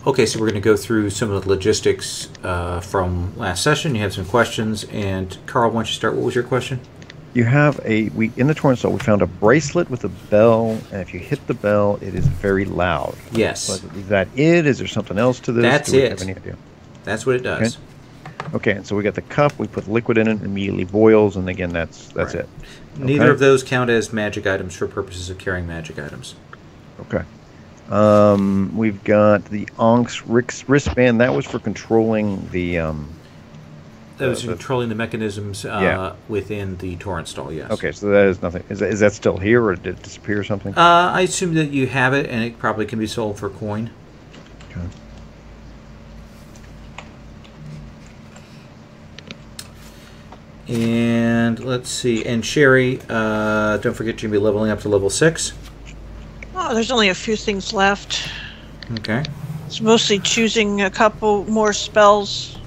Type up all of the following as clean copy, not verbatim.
Okay, so we're going to go through some of the logistics from last session. You have some questions, and Carl, why don't you start? What was your question? You have in the torrent stall, we found a bracelet with a bell, and if you hit the bell, it is very loud. Yes. But is that it? Is there something else to this? That's Do we it. have any idea? That's what it does. Okay, and so we got the cup, we put liquid in it, immediately boils, and again, that's Right. it. Neither of those count as magic items for purposes of carrying magic items. Okay. We've got the Onx wristband. That was for controlling the... that was controlling the mechanisms within the torrent stall, yes. Okay, so that is nothing. Is that still here, or did it disappear or something? I assume that you have it, and it probably can be sold for coin. Okay. And let's see. And Sherry, don't forget you'll be leveling up to level 6. Oh, there's only a few things left. Okay. It's mostly choosing a couple more spells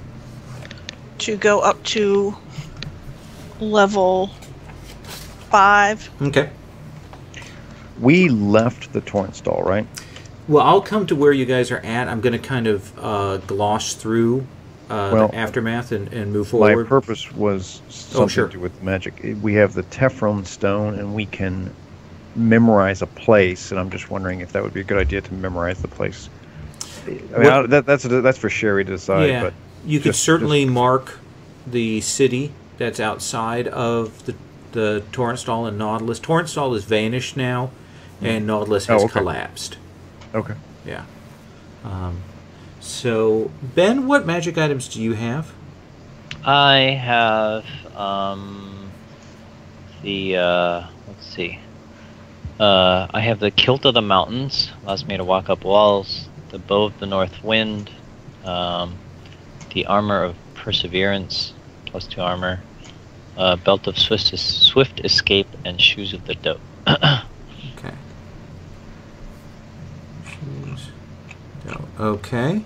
to go up to level 5. Okay. We left the torrent stall, right? Well, I'll come to where you guys are at. I'm going to kind of gloss through the aftermath and move forward. My purpose was something to do with magic. We have the Teflon stone, and we can memorize a place, and I'm just wondering if that would be a good idea to memorize the place. I mean, that's for Sherry to decide. Yeah, but you could certainly mark the city that's outside of the torrent stall and Nautilus. Torrent stall is vanished now, and Nautilus has collapsed. Okay. Yeah. So, Ben, what magic items do you have? I have let's see. I have the Kilt of the Mountains, allows me to walk up walls. The Bow of the North Wind, the Armor of Perseverance, +2 armor, Belt of Swift Escape, and Shoes of the Doe. Okay. Shoes. Doe. Okay.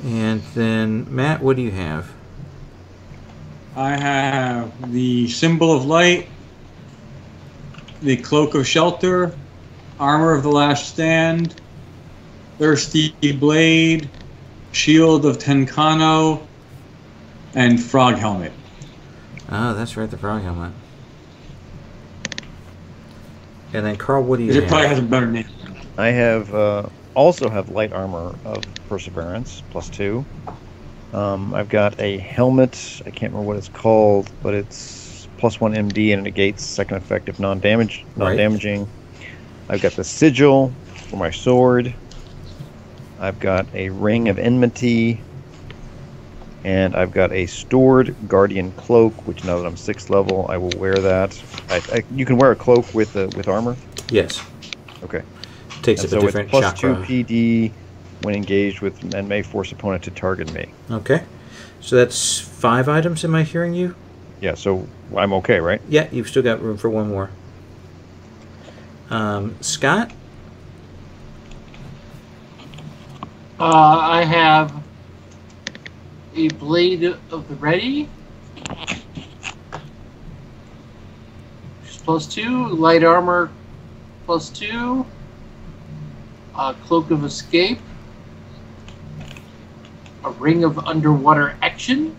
And then, Matt, what do you have? I have the Symbol of Light, the Cloak of Shelter, Armor of the Last Stand, Thirsty Blade, Shield of Tenkano, and Frog Helmet. Oh, that's right, the Frog Helmet. And then, Carl, what do you have? It probably has a better name. I have also have light armor of Perseverance, +2. I've got a helmet. I can't remember what it's called, but it's +1 MD and it negates second effect if non-damaging. I've got the sigil for my sword. I've got a ring of enmity, and I've got a stored guardian cloak. Which now that I'm 6th level, I will wear that. You can wear a cloak with armor. Yes. Okay. Takes up a different chakra. +2 PD when engaged with and may force opponent to target me. Okay. So that's 5 items, am I hearing you? Yeah, so I'm okay, right? Yeah, you've still got room for one more. Scott? I have a Blade of the Ready, +2, light armor, +2, Cloak of Escape, a Ring of Underwater Action,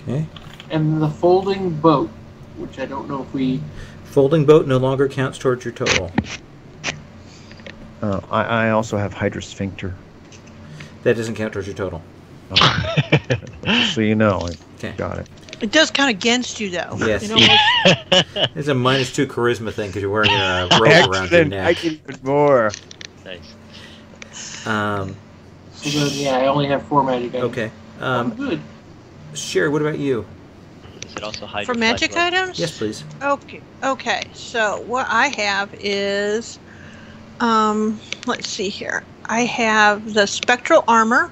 Okay. and the Folding Boat, which I don't know if we... Folding boat no longer counts towards your total. I also have Hydrosphincter. That doesn't count towards your total. Just so you know, Okay. got it. It does count against you, though. Yes. You know, It's a -2 charisma thing because you're wearing a rope around your neck. I get even more. Nice. So then, yeah, I only have 4 magic items. Okay. I'm good. Sherry, what about you? Is it also hydro for magic flashlight? items? Yes, please. Okay. So what I have is, let's see here. I have the spectral armor.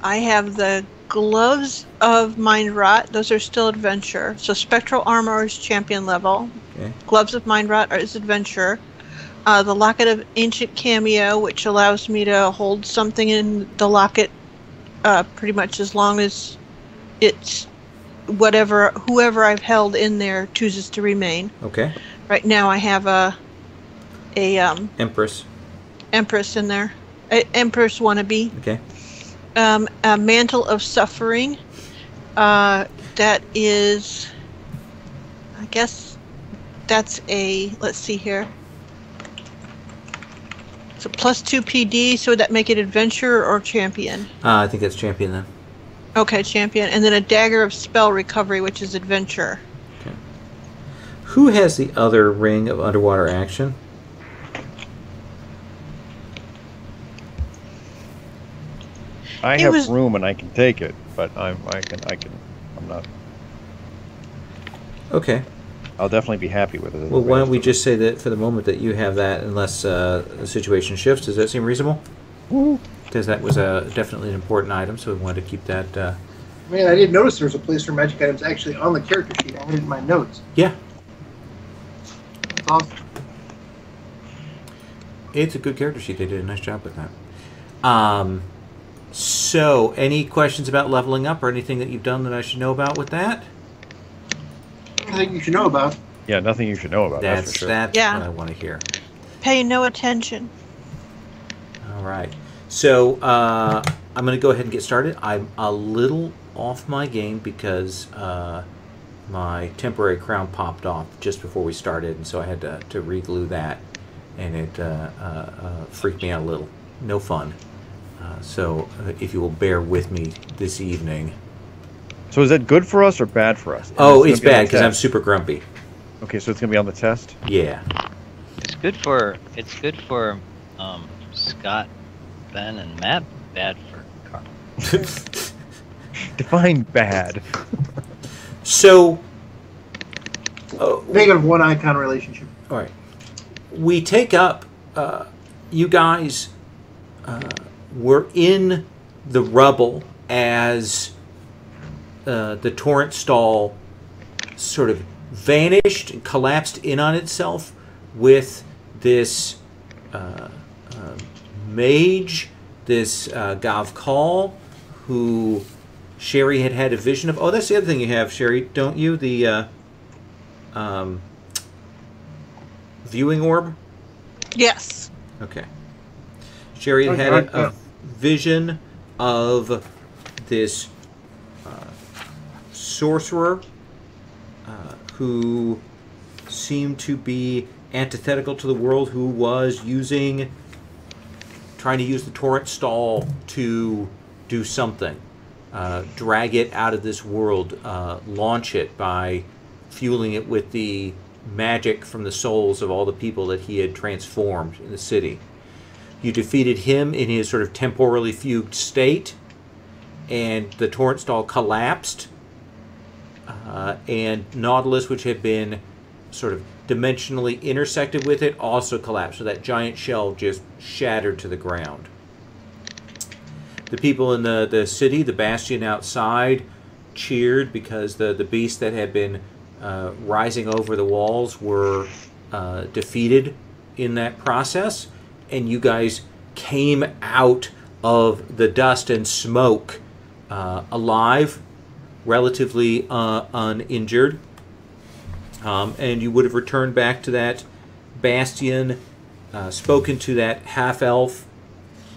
I have the gloves of mind rot. Those are still adventure. So spectral armor is champion level. Okay. Gloves of mind rot is adventure. The locket of ancient cameo, which allows me to hold something in the locket pretty much as long as it's whoever I've held in there chooses to remain. Okay. Right now I have a Empress. Empress in there. Empress wannabe. Okay. A Mantle of Suffering. That is, I guess that's a, let's see here. It's a +2 PD, so would that make it Adventure or Champion? I think that's Champion then. Okay, Champion. And then a Dagger of Spell Recovery, which is Adventure. Okay. Who has the other ring of underwater action? I have room and I can take it, but I'm not. Okay. I'll definitely be happy with it. Well, why don't we just say that for the moment that you have that, unless the situation shifts? Does that seem reasonable? Because that was definitely an important item, so we wanted to keep that. Man, I didn't notice there was a place for magic items actually on the character sheet. I had it in my notes. Yeah. That's awesome. It's a good character sheet. They did a nice job with that. So, any questions about leveling up or anything that you've done that I should know about with that? Anything you should know about. Yeah, nothing you should know about. That's for sure. That's Yeah. what I want to hear. Pay no attention. All right. So, I'm going to go ahead and get started. I'm a little off my game because my temporary crown popped off just before we started, and so I had to re-glue that, and it freaked me out a little. No fun. So, if you will bear with me this evening. So is that good for us or bad for us? Oh, it's bad because I'm super grumpy. Okay, so it's gonna be on the test. Yeah. It's good for Scott, Ben, and Matt. Bad for Carl. Define bad. So. -1 icon relationship. All right. We take up. You guys were in the rubble as the torrent stall sort of vanished and collapsed in on itself with this mage, this Gav Call, who Sherry had a vision of. Oh, that's the other thing you have, Sherry, don't you? The viewing orb? Yes. Okay. Sherry had a vision of this sorcerer who seemed to be antithetical to the world, who was trying to use the torrent stall to do something, drag it out of this world, launch it by fueling it with the magic from the souls of all the people that he had transformed in the city. You defeated him in his sort of temporally fugued state, and the torrent stall collapsed, and Nautilus, which had been sort of dimensionally intersected with it, also collapsed. So that giant shell just shattered to the ground. The people in the city, the bastion outside, cheered because the beasts that had been rising over the walls were defeated in that process. And you guys came out of the dust and smoke alive, relatively uninjured. And you would have returned back to that bastion, spoken to that half-elf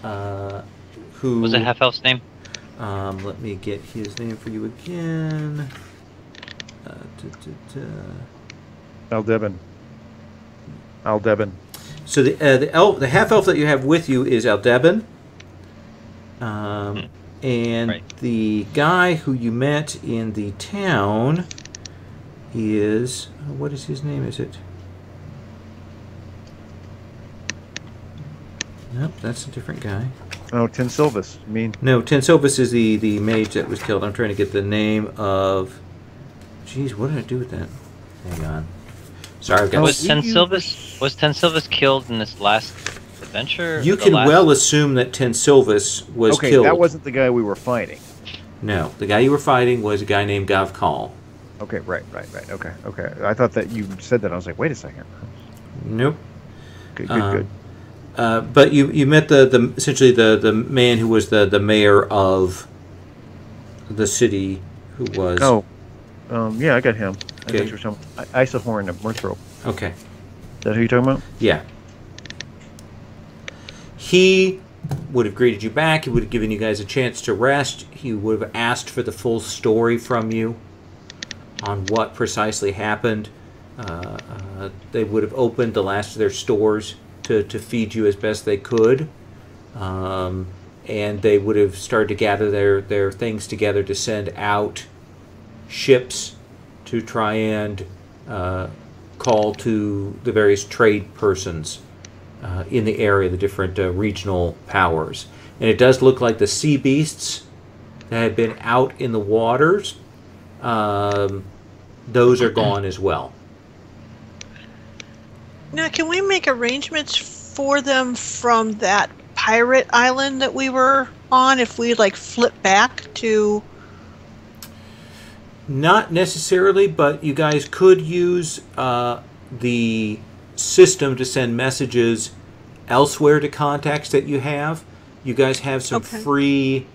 who... What was the half-elf's name? Let me get his name for you again. Aldebin. So the half-elf that you have with you is Aldebin. And right. The guy who you met in the town is... what is his name? Is it... Nope, that's a different guy. Oh, Tin Silvis. You mean? No, Tin Silvis is the mage that was killed. I'm trying to get the name of... Jeez, what did I do with that? Hang on. Sorry, I've got... Was Ten Silvis killed in this last adventure? You can well assume that Ten Silvis was killed. Okay, that wasn't the guy we were fighting. No, the guy you were fighting was a guy named Gav Call. Okay, right. Okay. I thought that you said that. I was like, wait a second. Nope. Good. But you met the essentially the man who was the mayor of the city, who was... Oh, yeah, I got him. Okay. Isahorn of Mirthrope. Okay. Is that who you're talking about? Yeah. He would have greeted you back. He would have given you guys a chance to rest. He would have asked for the full story from you on what precisely happened. They would have opened the last of their stores to feed you as best they could. And they would have started to gather their things together to send out ships to try and call to the various trade persons in the area, the different regional powers. And it does look like the sea beasts that had been out in the waters, those are gone as well. Now, can we make arrangements for them from that pirate island that we were on if we, like, flip back to... Not necessarily, but you guys could use the system to send messages elsewhere to contacts that you have. You guys have some free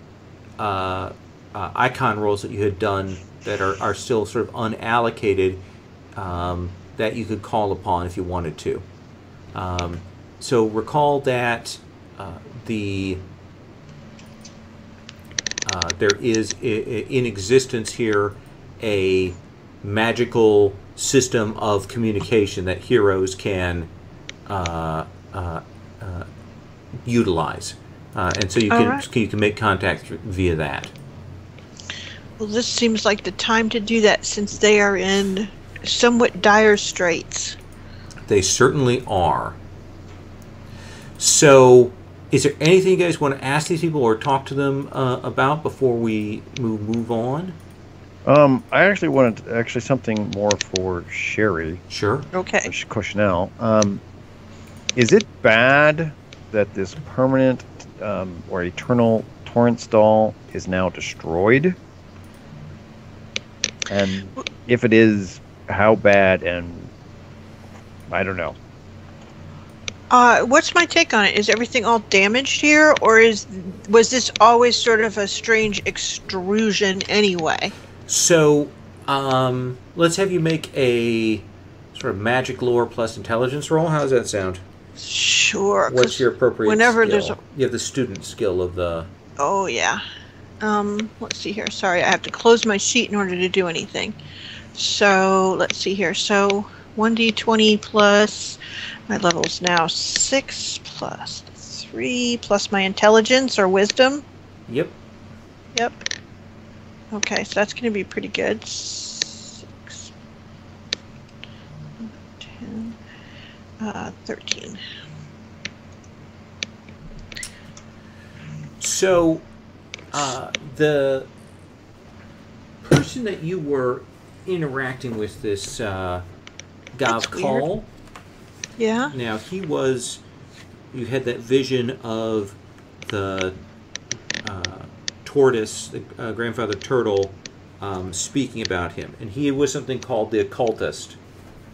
icon rolls that you had done that are still sort of unallocated that you could call upon if you wanted to. So recall that there is in existence here a magical system of communication that heroes can utilize, and so you can make contact via that. Well, this seems like the time to do that since they are in somewhat dire straits. They certainly are. So, is there anything you guys want to ask these people or talk to them about before we move on? I actually wanted something more for Sherry. Sure. Okay. Question now. Is it bad that this permanent or eternal torrent stall is now destroyed? And if it is, how bad? And I don't know. What's my take on it? Is everything all damaged here, or was this always sort of a strange extrusion anyway? So, let's have you make a sort of magic lore plus intelligence roll. How does that sound? Sure. What's your appropriate whenever skill? You have the student skill of the... Oh, yeah. Let's see here. Sorry, I have to close my sheet in order to do anything. So, let's see here. So, 1d20 plus... My level's now 6 plus 3 plus my intelligence or wisdom. Yep. Yep. Okay, so that's going to be pretty good. 6, 10, 13. So, the person that you were interacting with, this Gav Call, yeah. Now, you had that vision of the tortoise, the grandfather turtle, speaking about him. And he was something called the occultist.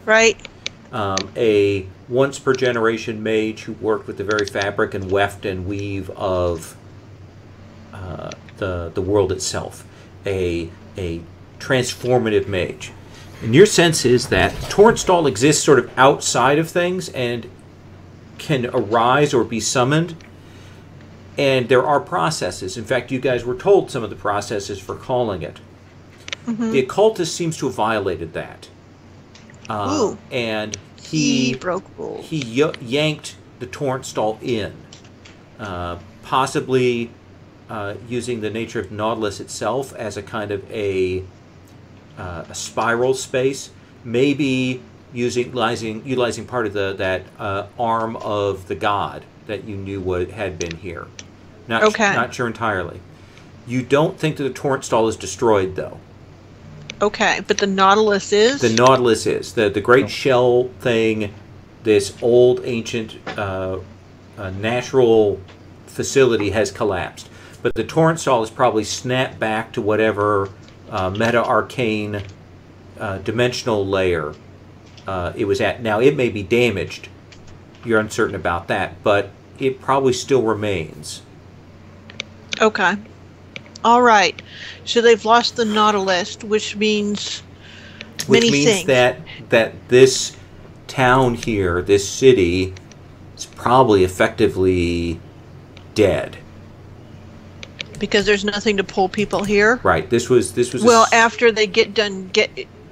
Right. A once-per-generation mage who worked with the very fabric and weft and weave of the world itself. A transformative mage. And your sense is that Torrent Stall exists sort of outside of things and can arise or be summoned. And there are processes. In fact, you guys were told some of the processes for calling it. Mm-hmm. The occultist seems to have violated that. And he broke rules. He yanked the Torrent Stall in, possibly using the nature of Nautilus itself as a kind of a spiral space, maybe utilizing part of that arm of the god that you knew had been here. Not sure entirely. You don't think that the Torrent Stall is destroyed, though. Okay, but the Nautilus is? The Nautilus is. The great shell thing, this old, ancient, natural facility has collapsed. But the Torrent Stall is probably snapped back to whatever meta-arcane dimensional layer it was at. Now, it may be damaged. You're uncertain about that, but it probably still remains. Okay. All right. So they've lost the Nautilus, which means many things. That this town here, this city, is probably effectively dead. Because there's nothing to pull people here. Right. This was. Well, after they get done,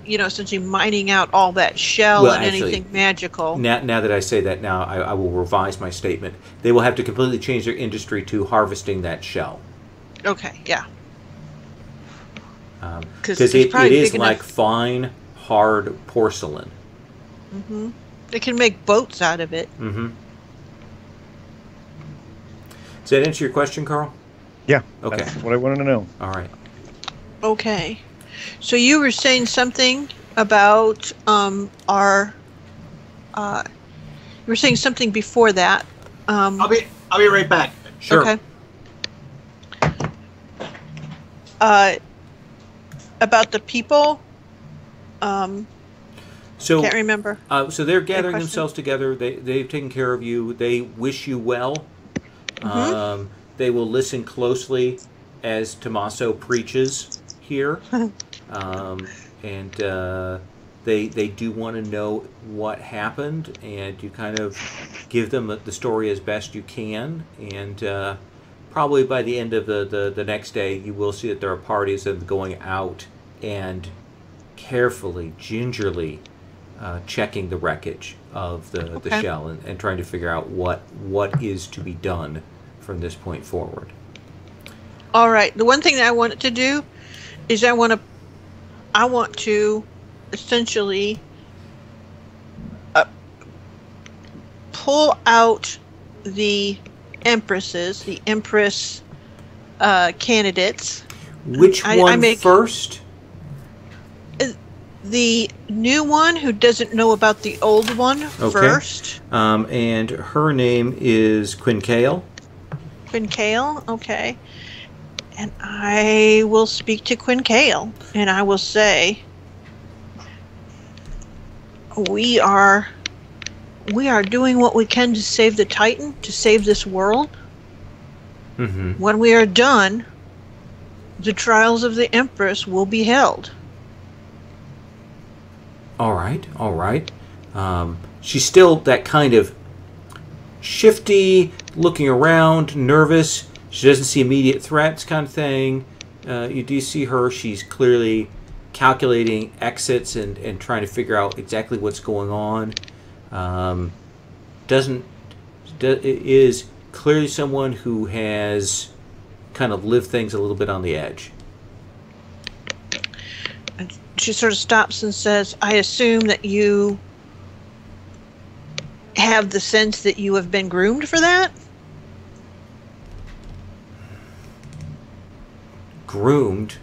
essentially mining out all that shell and actually, anything magical. Now that I say that, I will revise my statement. They will have to completely change their industry to harvesting that shell. Okay. Yeah. Because it is like fine, hard porcelain. Mm-hmm. They can make boats out of it. Mm-hmm. Does that answer your question, Carl? Yeah. Okay. That's what I wanted to know. All right. Okay. So you were saying something about our. You were saying something before that. I'll be right back. Sure. Okay. About the people. So Can't remember. So they're gathering question? themselves together. They've taken care of you. They wish you well. Mm-hmm. They will listen closely as Tommaso preaches here, and they do want to know what happened, and you kind of give them the story as best you can, and probably by the end of the next day, you will see that there are parties that are going out and carefully, gingerly checking the wreckage of the shell and trying to figure out what is to be done from this point forward. All right. The one thing that I wanted to do is I want to essentially pull out the Empress candidates. Which one first? The new one who doesn't know about the old one first. And her name is Quincale. Quincale, okay. And I will speak to Quincale, and I will say, we are doing what we can to save the Titan, to save this world. Mm-hmm. When we are done, the trials of the Empress will be held. All right. She's still that kind of shifty, looking around, nervous. She doesn't see immediate threats kind of thing. You do see her. She's clearly calculating exits and trying to figure out exactly what's going on. Is clearly someone who has kind of lived things a little bit on the edge. She sort of stops and says, I assume that you have the sense that you have been groomed for that? Groomed?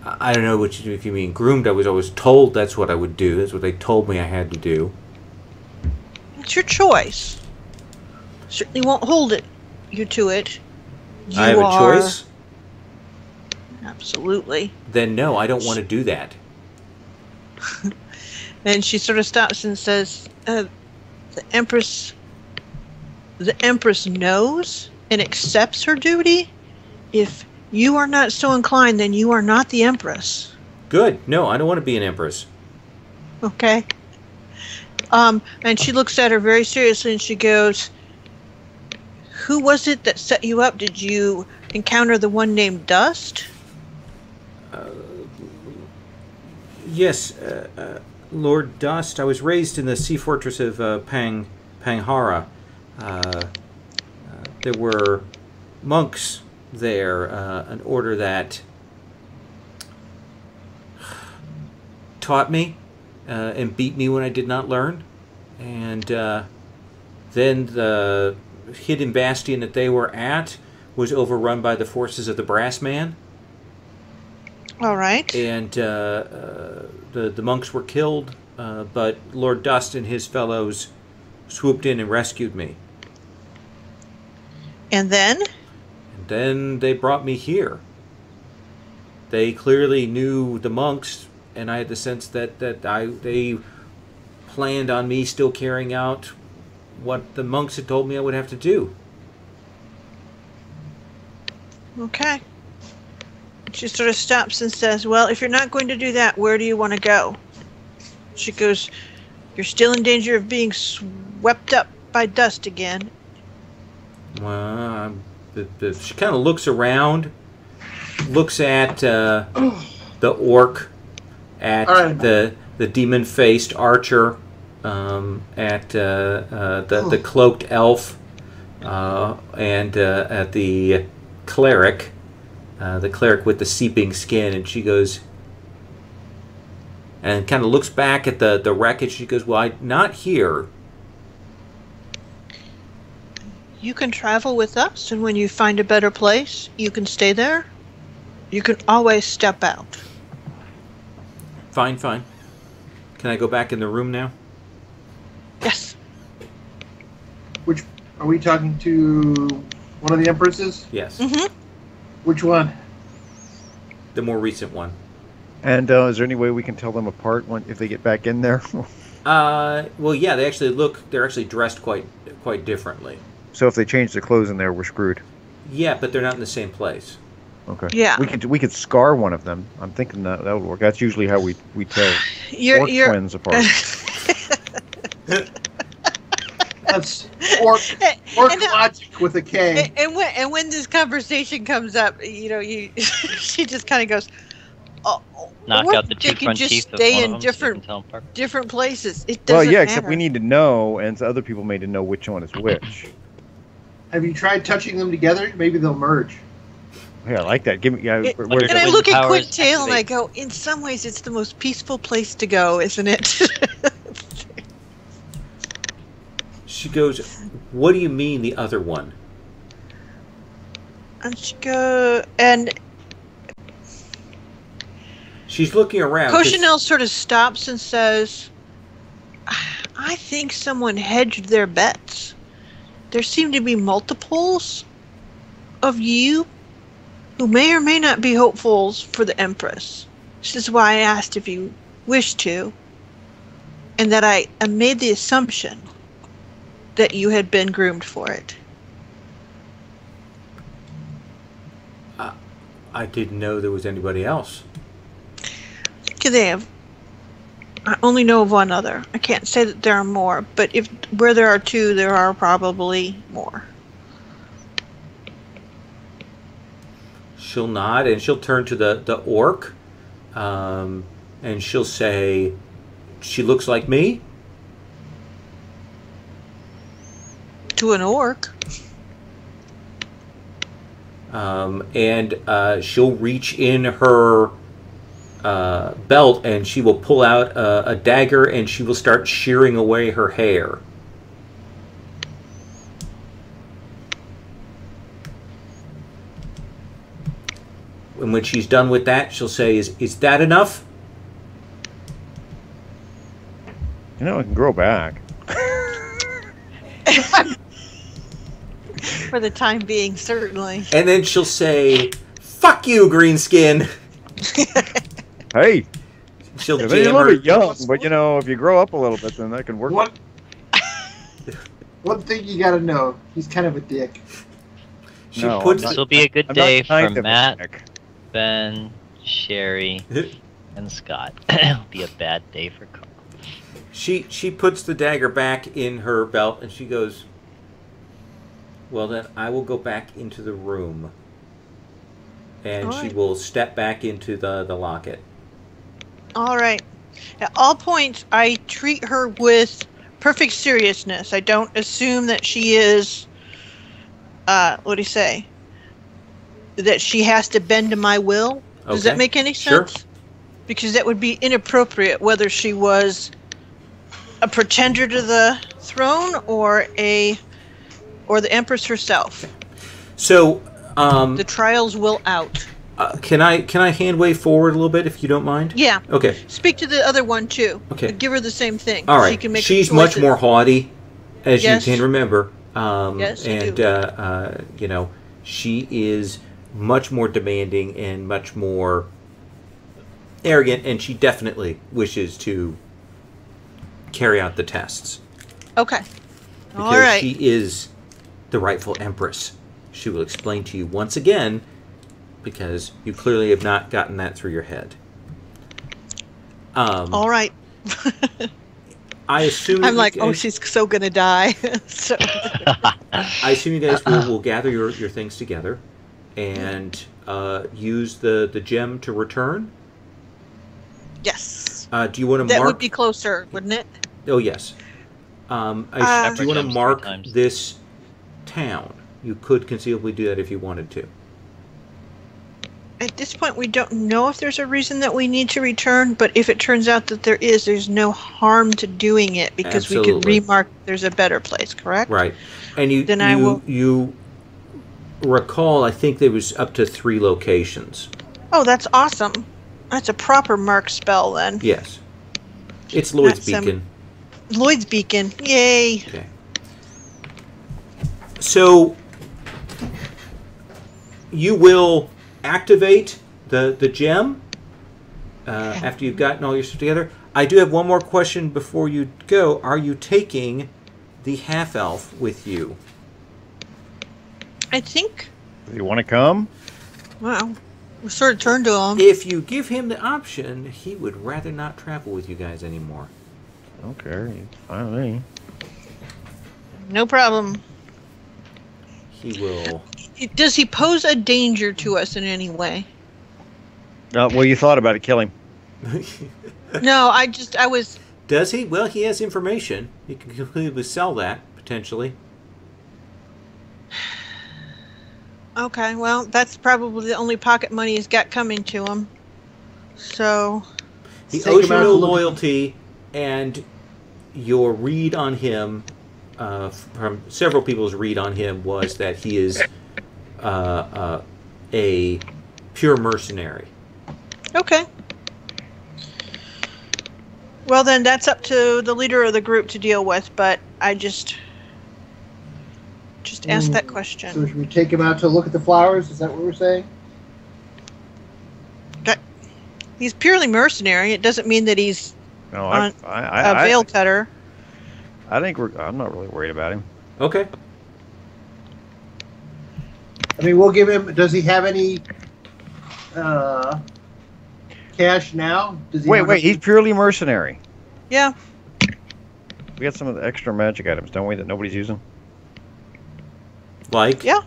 I don't know if you mean groomed. I was always told that's what I would do. That's what they told me I had to do. It's your choice. Certainly won't hold you to it. I have a choice? Absolutely. Then no, I don't want to do that. And she sort of stops and says, the Empress knows and accepts her duty. If you are not so inclined, then you are not the Empress. Good. No, I don't want to be an Empress. Okay. And she looks at her very seriously and she goes, who was it that set you up? Did you encounter the one named Dust? Yes, Lord Dust. I was raised in the sea fortress of Panghara. There were monks there, an order that taught me and beat me when I did not learn. And then the hidden bastion that they were at was overrun by the forces of the Brass Man. All right. And the monks were killed, but Lord Dust and his fellows swooped in and rescued me. And then? And then they brought me here. They clearly knew the monks, and I had the sense that they planned on me still carrying out what the monks had told me I would have to do. Okay. She sort of stops and says, well, if you're not going to do that, where do you want to go? She goes, You're still in danger of being swept up by dust again. Well, she kind of looks around, looks at the orc, at the demon-faced archer, at the cloaked elf, and at the cleric with the seeping skin, and she goes, and kind of looks back at the wreckage. She goes, well, not here. You can travel with us, and when you find a better place, you can stay there. You can always step out. Fine. Can I go back in the room now? Yes. Which, are we talking to one of the empresses? Yes. Mm-hmm. Which one? The more recent one. And is there any way we can tell them apart if they get back in there? Well, yeah, they're actually dressed quite differently. So if they change their clothes in there, we're screwed. Yeah, but they're not in the same place. Okay. Yeah. We could scar one of them. I'm thinking that would work. That's usually how we tell orc twins apart. That's orc logic with a K. And when this conversation comes up, she just kind of goes, "Oh, Knock out the two front just teeth of stay one in of them so you can tell 'em apart. different places. It Well, doesn't yeah, matter. except we need to know, and other people may to know which one is which. Have you tried touching them together? Maybe they'll merge. Yeah, I like that. Give me. Yeah, And where's I Wind look at powers Quintail and I activate. go, in some ways, it's the most peaceful place to go, isn't it? She goes, what do you mean the other one? And she go, and She's looking around. 'cause- Cochinelle sort of stops and says, I think someone hedged their bets. There seem to be multiples of you who may or may not be hopefuls for the Empress. This is why I asked if you wish to, and that I made the assumption that you had been groomed for it. I didn't know there was anybody else. I only know of one other. I can't say that there are more, but where there are two, there are probably more. She'll nod and she'll turn to the orc, and she'll say, she looks like me? To an orc. And she'll reach in her belt and she will pull out a dagger and she will start shearing away her hair. And when she's done with that, she'll say, is that enough? it can grow back. For the time being, certainly. And then she'll say, fuck you, Greenskin. Hey, She'll you're a jam little her. bit young, but if you grow up a little bit, then that can work. One thing you gotta know, he's kind of a dick. She No, puts I'm This will be a good I'm day not kind for of a Matt, dick. Ben, Sherry, and Scott. It'll be a bad day for Carl. She puts the dagger back in her belt and she goes, well, then I will go back into the room. And she Alright. will step back into the locket. All right. At all points, I treat her with perfect seriousness. I don't assume that she is, what do you say? That she has to bend to my will. Does Okay. that make any Sure. sense? Because that would be inappropriate whether she was a pretender to the throne or the Empress herself. So, The trials will out. can I hand wave forward a little bit if you don't mind? Yeah. Okay. Speak to the other one too. Okay. Give her the same thing. All right. She can make her She's much choices. more haughty, as Yes. you can remember. Yes, I and do. she is much more demanding and much more arrogant, and she definitely wishes to carry out the tests Okay. because All right. she is the rightful empress. She will explain to you once again, because you clearly have not gotten that through your head. All right. I assume I'm you like, oh, guys- she's so gonna die. So I assume you guys will gather your things together and use the gem to return. yes, Do you want to that mark? would be closer, wouldn't it? Oh yes. Do you want to Gems 3 mark times. this town? You could conceivably do that if you wanted to. At this point, we don't know if there's a reason that we need to return, but if it turns out that there is, there's no harm to doing it because we could Absolutely. remark there's a better place, correct? Right. And Then I will- you recall, I think there was up to 3 locations. Oh, that's awesome. That's a proper mark spell then. Yes. It's Lloyd's That's, Beacon. Lloyd's Beacon. Yay. Okay. So you will activate the gem after you've gotten all your stuff together. I do have one more question before you go. Are you taking the half-elf with you? I think, Do you want to come? well, we sort of turned to him. If you give him the option, he would rather not travel with you guys anymore. Okay, fine with me. No problem. He will. Does he pose a danger to us in any way? Well, you thought about it. Kill him. No, I was. Does he? Well, he has information. He can completely sell that, potentially. Okay, well, that's probably the only pocket money he's got coming to him. So, He Take owes him you out no to look- loyalty, and your read on him, from several people's read on him, was that he is a pure mercenary. okay. Well, then that's up to the leader of the group to deal with, but I just asked that So question. should we take him out to look at the flowers? Is that what we're saying? He's purely mercenary. It doesn't mean that he's No, a veil cutter. I think I'm not really worried about him. Okay. I mean, we'll give him. Does he have any cash now? Does he have Wait, he's purely mercenary. Yeah. We got some of the extra magic items, don't we, that nobody's using? Like? Yeah.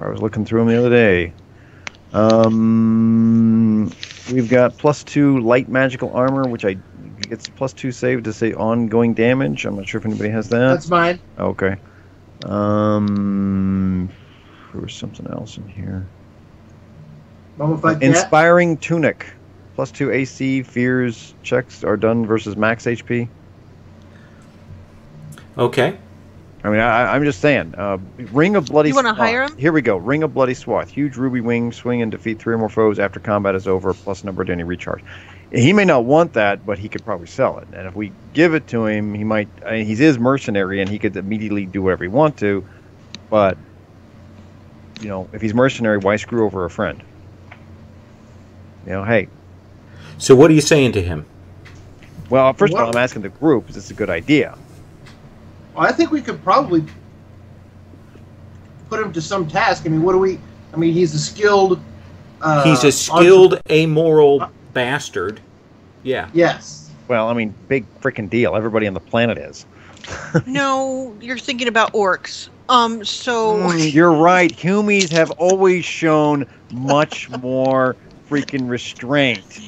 I was looking through them the other day. We've got +2 light magical armor, which gets +2 save to say ongoing damage. I'm not sure if anybody has that. That's mine. Okay. There was something else in here. Mummified cat. Inspiring tunic, +2 AC. Fears checks are done versus max HP. Okay. I mean, I'm just saying. Ring of Bloody You wanna Swath. hire him? Here we go. Ring of Bloody Swath. Huge ruby wing. Swing and defeat 3 or more foes after combat is over, plus number to any recharge. He may not want that, but he could probably sell it. And if we give it to him, he might. I mean, he is mercenary, and he could immediately do whatever he wants to. But, you know, if he's mercenary, why screw over a friend? You know, hey. So what are you saying to him? Well, first of all, Well- I'm asking the group, is this a good idea? Well, I think we could probably put him to some task. I mean, what do we? I mean, he's a skilled. He's a skilled, amoral bastard. Yeah. Yes. Well, I mean, big freaking deal. Everybody on the planet is. No, you're thinking about orcs. So You're right. Humies have always shown much more freaking restraint.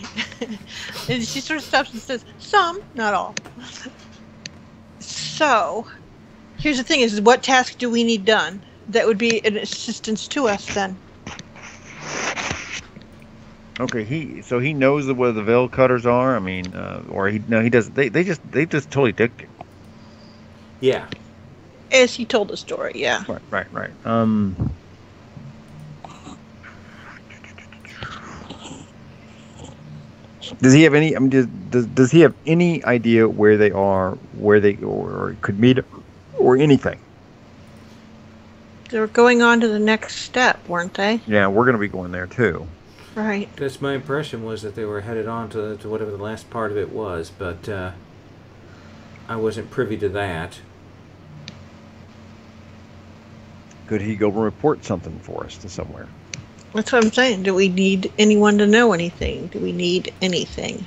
and she sort of stops and says, "Some, not all." So, here's the thing: is what task do we need done? That would be an assistance to us then. Okay, he knows where the veil cutters are. I mean, or he does. They just totally dick. Yeah. As he told the story, yeah. Right. Does he have any? I mean, does he have any idea where they are, where they or could meet, or anything? They were going on to the next step, weren't they? Yeah, we're gonna be going there too. Right. That's my impression, was that they were headed on to whatever the last part of it was, but I wasn't privy to that. Could he go report something for us to somewhere? That's what I'm saying. Do we need anyone to know anything? Do we need anything?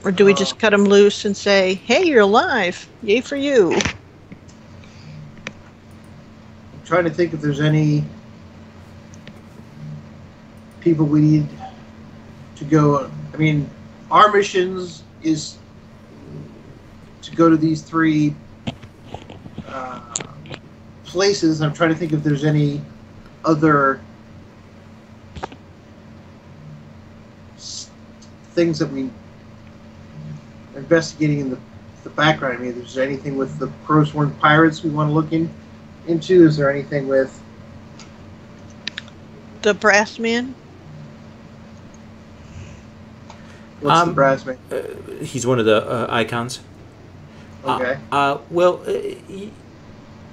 Or do we just cut them loose and say, hey, you're alive. Yay for you. I'm trying to think if there's any people we need to go. I mean, our missions is to go to these 3 places. I'm trying to think if there's any other things that we are investigating in the background. I mean, is there anything with the Crowsworn pirates we want to look into? Is there anything with The brass man? what's the brass man? He's one of the icons. Okay.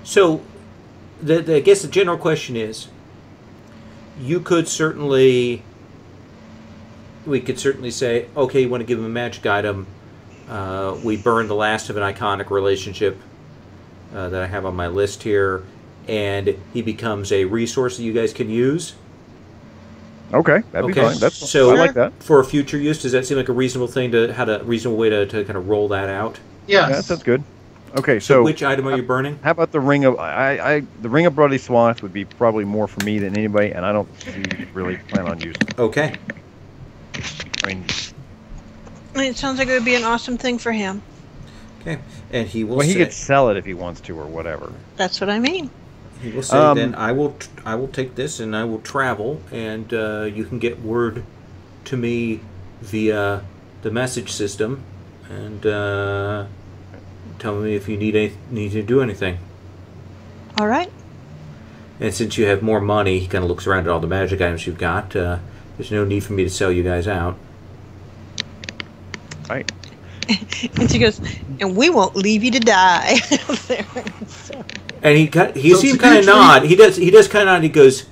So I guess the general question is, we could certainly say, okay, you want to give him a magic item. We burn the last of an iconic relationship that I have on my list here, and he becomes a resource that you guys can use. Okay, that'd be fine. So I like that. For future use, does that seem like a reasonable thing reasonable way to kind of roll that out? Yes. Yeah, that sounds good. Okay, So which item are you burning? How about the ring of the ring of bloody swath would be probably more for me than anybody, and I don't really plan on using it. Okay. I mean, It sounds like it would be an awesome thing for him. Okay, and he will. well, he say, could sell it if he wants to, or whatever. That's what I mean. He will say, then I will take this and I will travel, and you can get word to me via the message system, and tell me if you need to do anything. All right. And since you have more money, he kind of looks around at all the magic items you've got. There's no need for me to sell you guys out. Right. And she goes, and we won't leave you to die. So, And he So seemed it's kind of mutually- nod. He does kind of nod. He goes,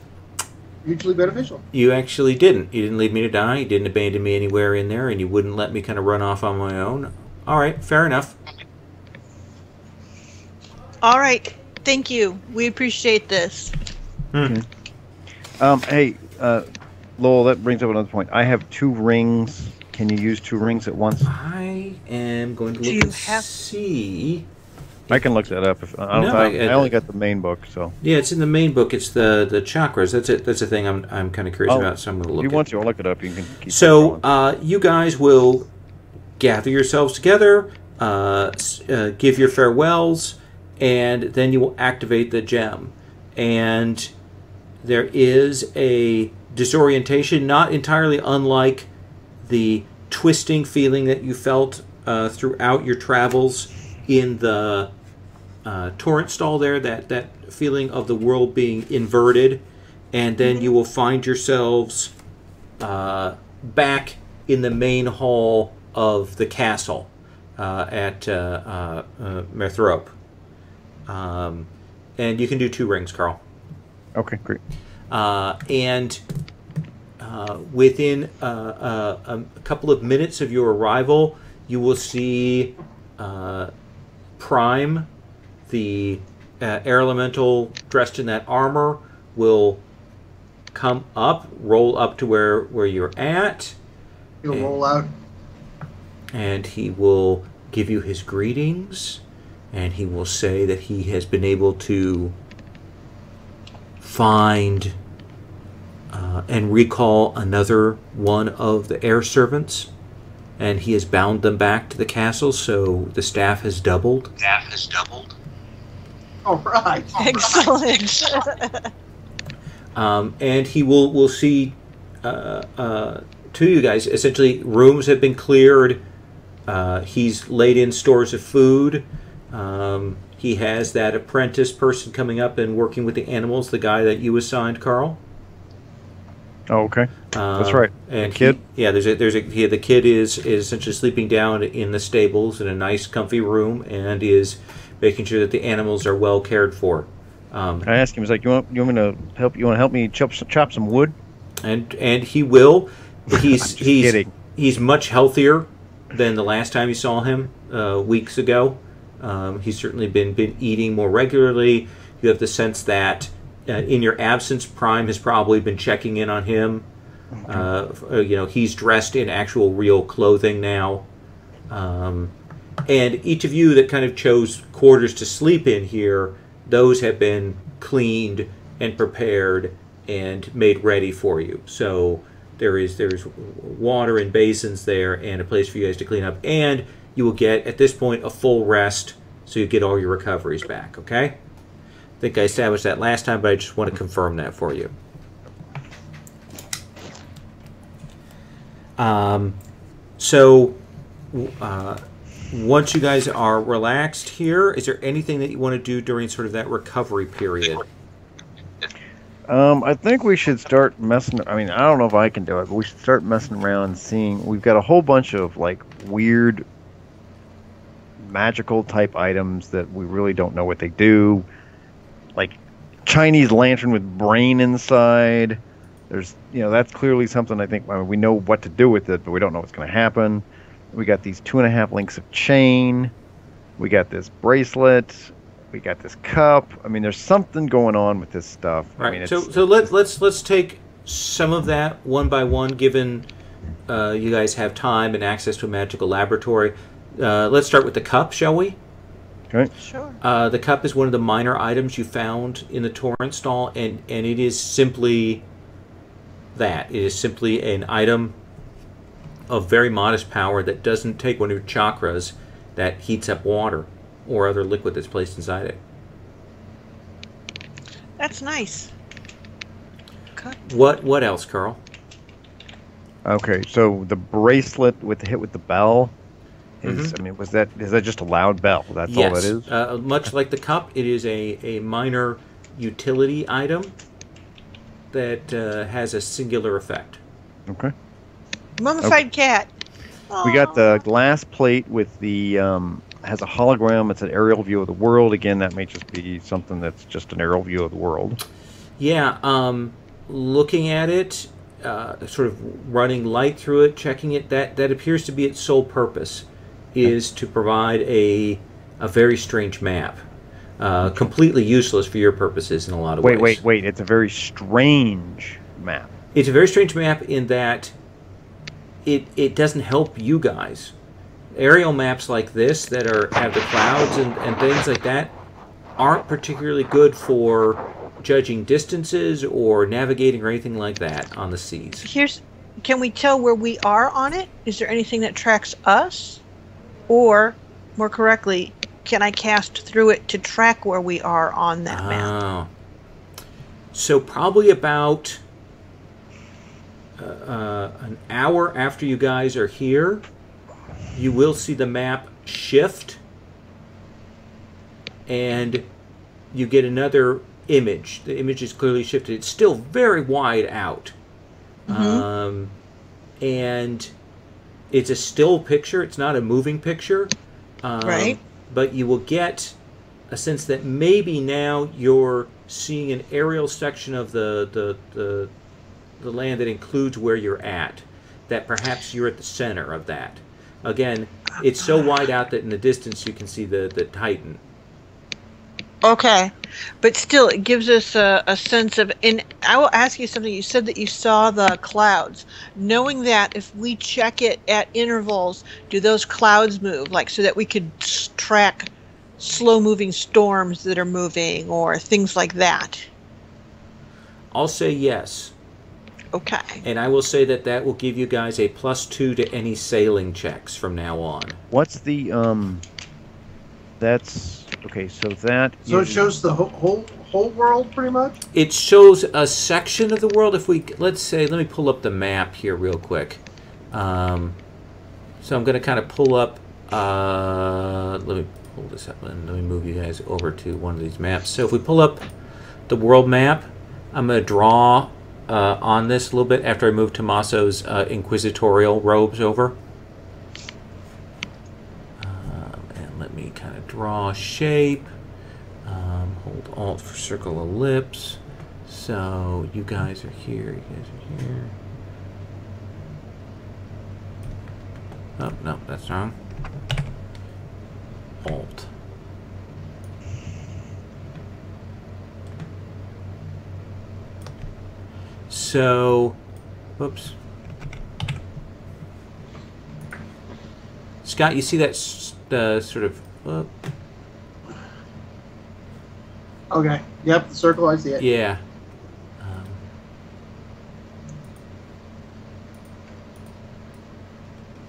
Mutually beneficial. "You actually didn't. You didn't leave me to die. You didn't abandon me anywhere in there, and you wouldn't let me kind of run off on my own. All right, fair enough." all right. Thank you. We appreciate this. Hey, Lowell, that brings up another point. I have 2 rings. Can you use 2 rings at once? I am going to Do look you and have- see. I can look that up. If I, No, I only got the main book, so. Yeah, it's in the main book. It's the chakras. That's it. That's the thing I'm kind of curious Oh, about. So I'm going to If look. you want to, I'll look it up. You can keep So going. you guys will gather yourselves together, give your farewells, and then you will activate the gem. And there is a disorientation, not entirely unlike the twisting feeling that you felt throughout your travels in the torrent stall there, that feeling of the world being inverted. And then you will find yourselves back in the main hall of the castle at Merthrope. And you can do 2 rings, Carl. Okay, great. And within a couple of minutes of your arrival, you will see Prime, the air elemental dressed in that armor, will come up, roll up to where you're at. He'll roll out. And he will give you his greetings, and he will say that he has been able to find and recall another one of the air servants, and he has bound them back to the castle, so the staff has doubled. All right. Excellent. And he will see to you guys, essentially, rooms have been cleared. He's laid in stores of food. He has that apprentice person coming up and working with the animals, the guy that you assigned, Carl. Oh, okay. That's right. And the kid? The kid is essentially sleeping down in the stables in a nice, comfy room, and is making sure that the animals are well cared for. I asked him, he's like, you want me to help? You want to help me chop some wood? And he will. He's kidding. He's much healthier than the last time you saw him weeks ago. He's certainly been eating more regularly. You have the sense that in your absence, Prime has probably been checking in on him. He's dressed in actual real clothing now. And each of you that kind of chose quarters to sleep in here, those have been cleaned and prepared and made ready for you. So there's water and basins there and a place for you guys to clean up. And you will get, at this point, a full rest, so you get all your recoveries back, okay? I think I established that last time, but I just want to confirm that for you. Once you guys are relaxed here, is there anything that you want to do during sort of that recovery period? I think we should start messing. I mean, I don't know if I can do it, but we should start messing around and seeing. We've got a whole bunch of like weird, magical type items that we really don't know what they do. Like Chinese lantern with brain inside. There's, that's clearly something I think we know what to do with it, but we don't know what's going to happen. We got these 2.5 links of chain. We got this bracelet. We got this cup. I mean, there's something going on with this stuff. Right. I mean, so let's take some of that one by one, given you guys have time and access to a magical laboratory. Let's start with the cup, shall we? Okay. Sure. The cup is one of the minor items you found in the torrent stall, and it is simply that. It is simply an item of very modest power that doesn't take one of your chakras, that heats up water or other liquid that's placed inside it. That's nice. Okay. What else, Carl? Okay, so the bracelet with the hit with the bell is, Mm-hmm. I mean, is that just a loud bell? That's all that is? Much like the cup, it is a minor utility item that has a singular effect. Okay. Mummified cat. We got the glass plate with the has a hologram. It's an aerial view of the world. Again, that may just be something that's just an aerial view of the world. Yeah, looking at it, sort of running light through it, checking it, that appears to be its sole purpose, is to provide a very strange map. Completely useless for your purposes in a lot of ways. Wait. It's a very strange map. It's a very strange map in that it doesn't help you guys. Aerial maps like this that have the clouds and things like that aren't particularly good for judging distances or navigating or anything like that on the seas. Can we tell where we are on it? Is there anything that tracks us? Or, more correctly, can I cast through it to track where we are on that map? So probably about an hour after you guys are here, you will see the map shift, and you get another image. The image is clearly shifted. It's still very wide out. Mm-hmm. And it's a still picture. It's not a moving picture. Right. But you will get a sense that maybe now you're seeing an aerial section of the land that includes where you're at. That perhaps you're at the center of that. Again, it's so wide out that in the distance you can see the Titan. Okay. But still, it gives us a sense of... And I will ask you something. You said that you saw the clouds. Knowing that, if we check it at intervals, do those clouds move? Like, so that we could track slow-moving storms that are moving or things like that? I'll say yes. Okay. And I will say that will give you guys a +2 to any sailing checks from now on. What's the that's okay, so that So it shows the whole world pretty much? It shows a section of the world. If we, let's say, let me pull up the map here real quick. So I'm going to kind of pull up, let me pull this up and let me move you guys over to one of these maps. So if we pull up the world map, I'm going to draw on this a little bit after I move Tommaso's inquisitorial robes over. And let me kind of draw a shape. Hold Alt for circle ellipse. So you guys are here, you guys are here. Oh, no, that's wrong. Alt. So, whoops. Scott, you see that sort of... Okay. Yep, the circle, I see it. yeah.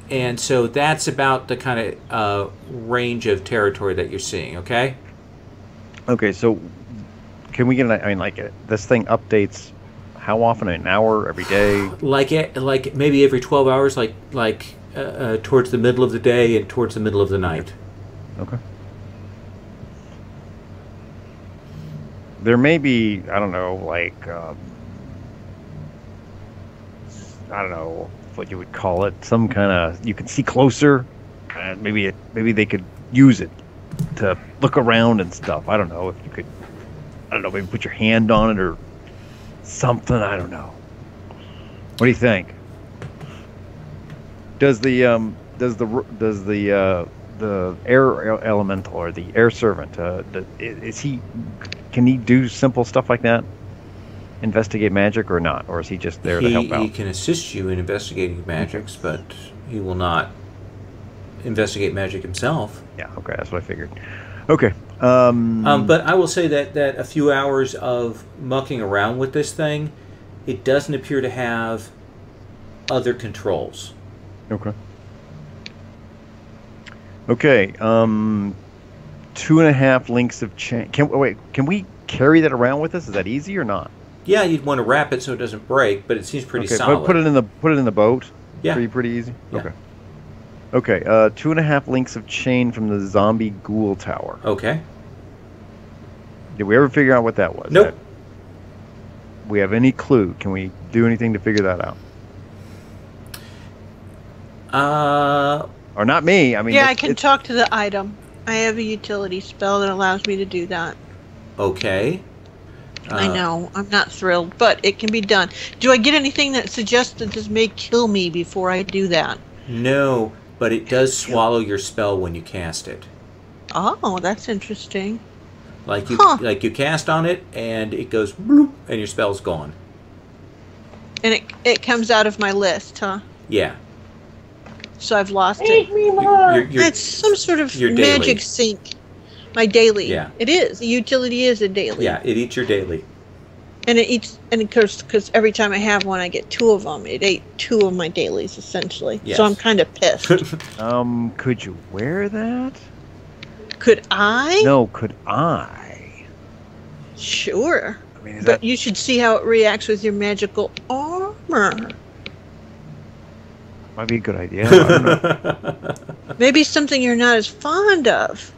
And so that's about the kind of range of territory that you're seeing, okay? Okay, so can we get an... I mean, like, this thing updates how often? An hour? Every day? Like maybe every 12 hours, towards the middle of the day and towards the middle of the night. Okay. There may be, I don't know, like, I don't know what you would call it, some kind of, you can see closer, and maybe they could use it to look around and stuff. I don't know if you could, I don't know, maybe put your hand on it or something. I don't know. What do you think? Does the air elemental or the air servant can he do simple stuff like that? Investigate magic or not? Or is he just there to help out? He can assist you in investigating magics, but he will not investigate magic himself. Yeah, okay, that's what I figured. Okay. But I will say that a few hours of mucking around with this thing, it doesn't appear to have other controls. Okay. Okay. 2.5 links of chain. Can we carry that around with us? Is that easy or not? Yeah, you'd want to wrap it so it doesn't break, but it seems pretty solid. Put it in the boat. Yeah. Pretty easy. Yeah. Okay. Okay. 2.5 links of chain from the zombie ghoul tower. Okay. Did we ever figure out what that was? Nope. We have any clue? Can we do anything to figure that out? Or not me. I mean. Yeah, I can talk to the item. I have a utility spell that allows me to do that. Okay. I know. I'm not thrilled, but it can be done. Do I get anything that suggests that this may kill me before I do that? No, but it does swallow your spell when you cast it. Oh, that's interesting. Like you cast on it, and it goes bloop, and your spell's gone. And it comes out of my list, huh? Yeah. So I've lost Make it. me more! It's some sort of your daily. magic sink. My daily. Yeah. It is. The utility is a daily. Yeah, it eats your daily. And it eats, and because every time I have one, I get 2 of them. It ate 2 of my dailies, essentially. Yes. So I'm kind of pissed. Could you wear that? Could I? No, could I? Sure. I mean, But you should see how it reacts with your magical armor. Might be a good idea. I don't know. Maybe something you're not as fond of.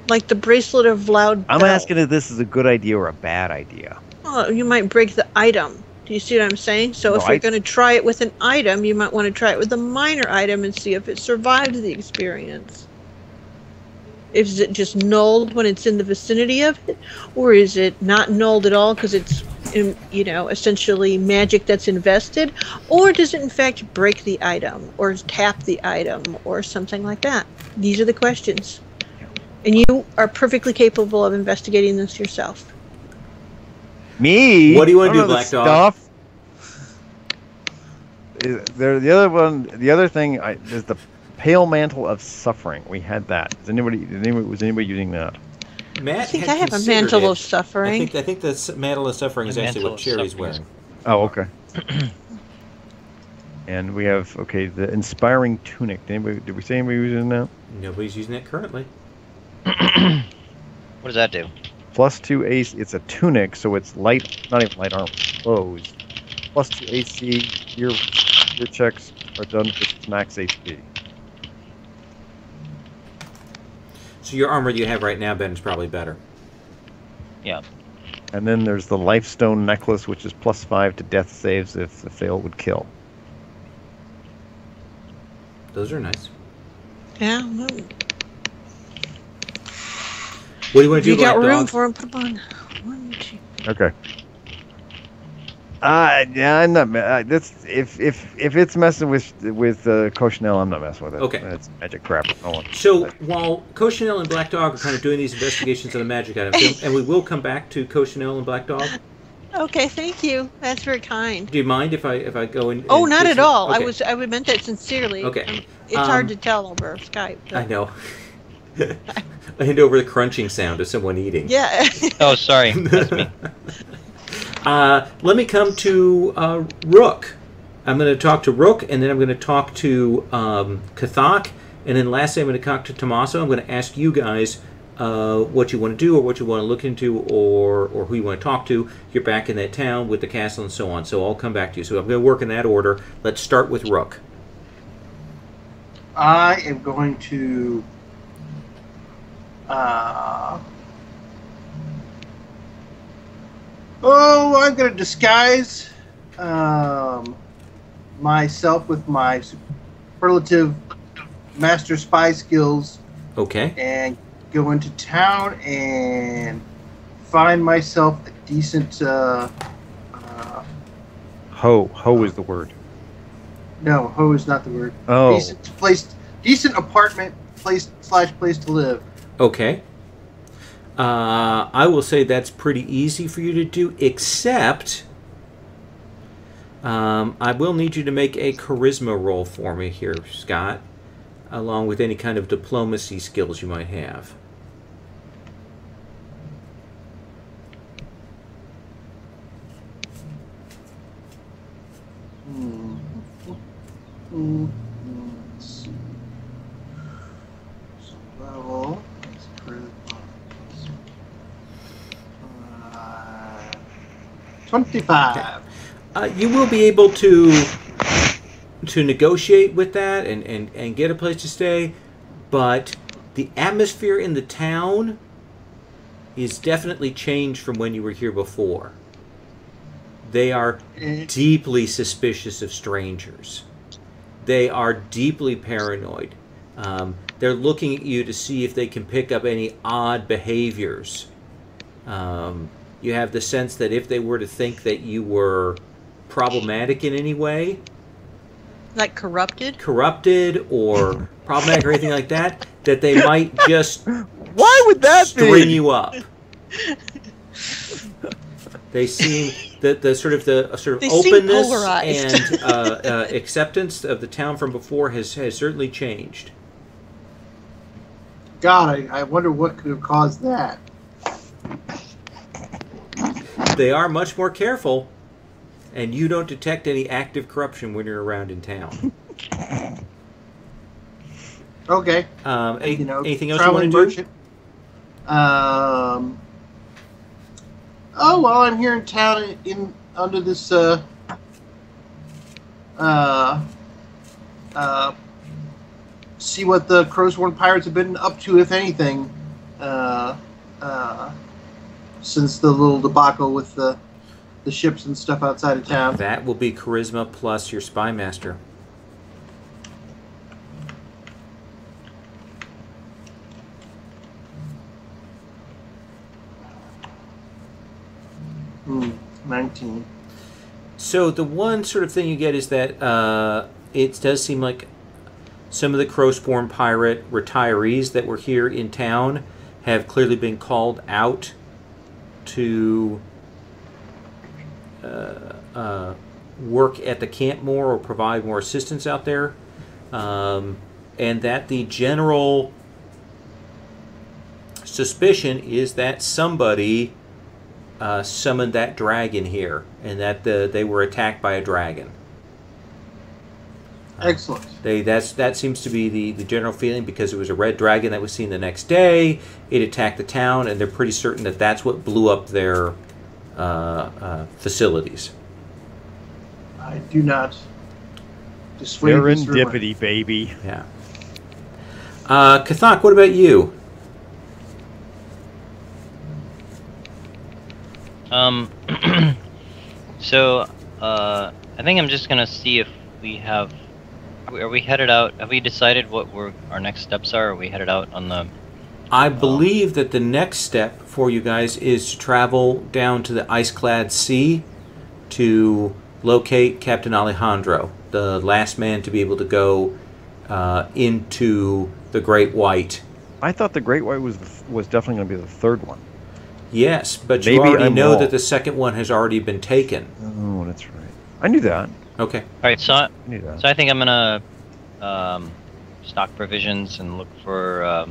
Like the bracelet of loud I'm bell. asking if this is a good idea or a bad idea. Oh, you might break the item. Do you see what I'm saying? So if you're going to try it with an item, you might want to try it with a minor item and see if it survives the experience. Is it just nulled when it's in the vicinity of it? Or is it not nulled at all because it's, essentially magic that's invested? Or does it in fact break the item or tap the item or something like that? These are the questions. And you are perfectly capable of investigating this yourself. Me? What do you want to do, Black Dog? The other thing is the Pale Mantle of Suffering. We had that. Was anybody using that? Matt I think had I have a considered mantle it. of suffering. I think the mantle of suffering is actually what Cherry's wearing. Oh, okay. And we have the Inspiring Tunic. Did we say anybody using that? Nobody's using it currently. What does that do? +2 AC. It's a tunic, so it's light. Not even light armor. Clothes. +2 AC. Your checks are done with max HP. So your armor you have right now, Ben, is probably better. Yeah. And then there's the Lifestone Necklace, which is +5 to death saves if the fail would kill. Those are nice. Yeah. Well, What do you want to do, if you Black got room Dog? for them, put them on. 1, 2. Okay. Yeah, I'm not. That's if it's messing with Cochinelle, I'm not messing with it. Okay. That's magic crap. So while Cochinelle and Black Dog are kind of doing these investigations on the magic items, and we will come back to Cochinelle and Black Dog, Okay, thank you. That's very kind. Do you mind if I go in? Oh, and not fix at it? all. Okay. I meant that sincerely. Okay. It's hard to tell over Skype. I But know. And over the crunching sound of someone eating. yeah. Oh, sorry. That's me. Let me come to Rook. I'm going to talk to Rook, and then I'm going to talk to Kathak, and then lastly I'm going to talk to Tommaso. I'm going to ask you guys what you want to do, or what you want to look into, or who you want to talk to. You're back in that town with the castle and so on, so I'll come back to you. So I'm going to work in that order. Let's start with Rook. I am going to I'm going to disguise myself with my superlative master spy skills Okay. and go into town and find myself a decent Ho is the word. no, ho is not the word. Oh. Decent apartment place to live. Okay. I will say that's pretty easy for you to do, except I will need you to make a charisma roll for me here, Scott, along with any kind of diplomacy skills you might have. Let's see. So level. That's charisma. 25. You will be able to negotiate with that and get a place to stay, but the atmosphere in the town is definitely changed from when you were here before. They are deeply suspicious of strangers. They are deeply paranoid. They're looking at you to see if they can pick up any odd behaviors. You have the sense that if they were to think that you were problematic in any way, Like corrupted? or problematic or anything like that, that they might just Why would that string be? you up. They seem the sort of They seem openness polarized. and acceptance of the town from before has certainly changed. God, I wonder what could have caused that. They are much more careful, and you don't detect any active corruption when you're around in town. Okay. Anything else you traveling want to do? merchant. Oh well, I'm here in town under this see what the Crowsworn pirates have been up to, if anything, since the little debacle with the ships and stuff outside of town. That will be charisma plus your spy master. Hmm, 19. So the one sort of thing you get is that it does seem like some of the Crowspawn pirate retirees that were here in town have clearly been called out to work at the camp more or provide more assistance out there, and that the general suspicion is that somebody summoned that dragon here, and that they were attacked by a dragon. Excellent. That seems to be the general feeling, because it was a red dragon that was seen the next day. It attacked the town, and they're pretty certain that that's what blew up their facilities. I do not dissuade this rumor. Serendipity, baby. Yeah. Kathak, what about you? So, I think I'm just gonna see if we have. Are we headed out? Have we decided what our next steps are? Are we headed out on the? I believe that the next step for you guys is to travel down to the ice-clad sea to locate Captain Alejandro, the last man to be able to go into the Great White. I thought the Great White was definitely going to be the third one. Yes, but you Maybe already I'm know wrong. that the second one has already been taken. Oh, that's right. I knew that. Okay. All right, so I knew that. I think I'm gonna stock provisions and look for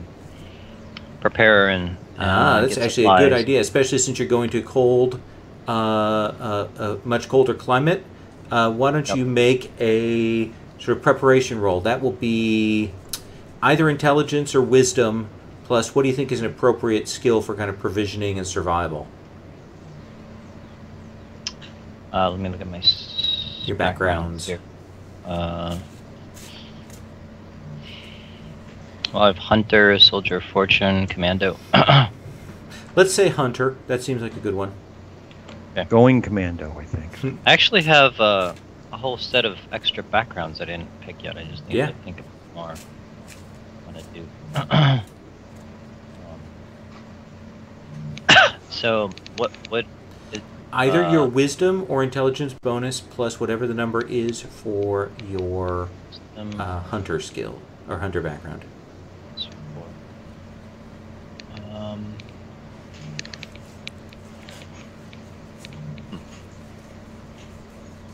prepare and That's get actually a good supplies. idea, especially since you're going to a much colder climate. Why don't Yep. you make a sort of preparation roll? That will be either intelligence or wisdom, plus what do you think is an appropriate skill for kind of provisioning and survival? Let me look at my Your backgrounds. here. Well, I have hunter, soldier, of fortune, commando. Let's say hunter. That seems like a good one. Going commando, I think. I actually have a whole set of extra backgrounds I didn't pick yet. I just need to think about more what to do. So what is, Either your wisdom or intelligence bonus plus whatever the number is for your hunter skill or hunter background.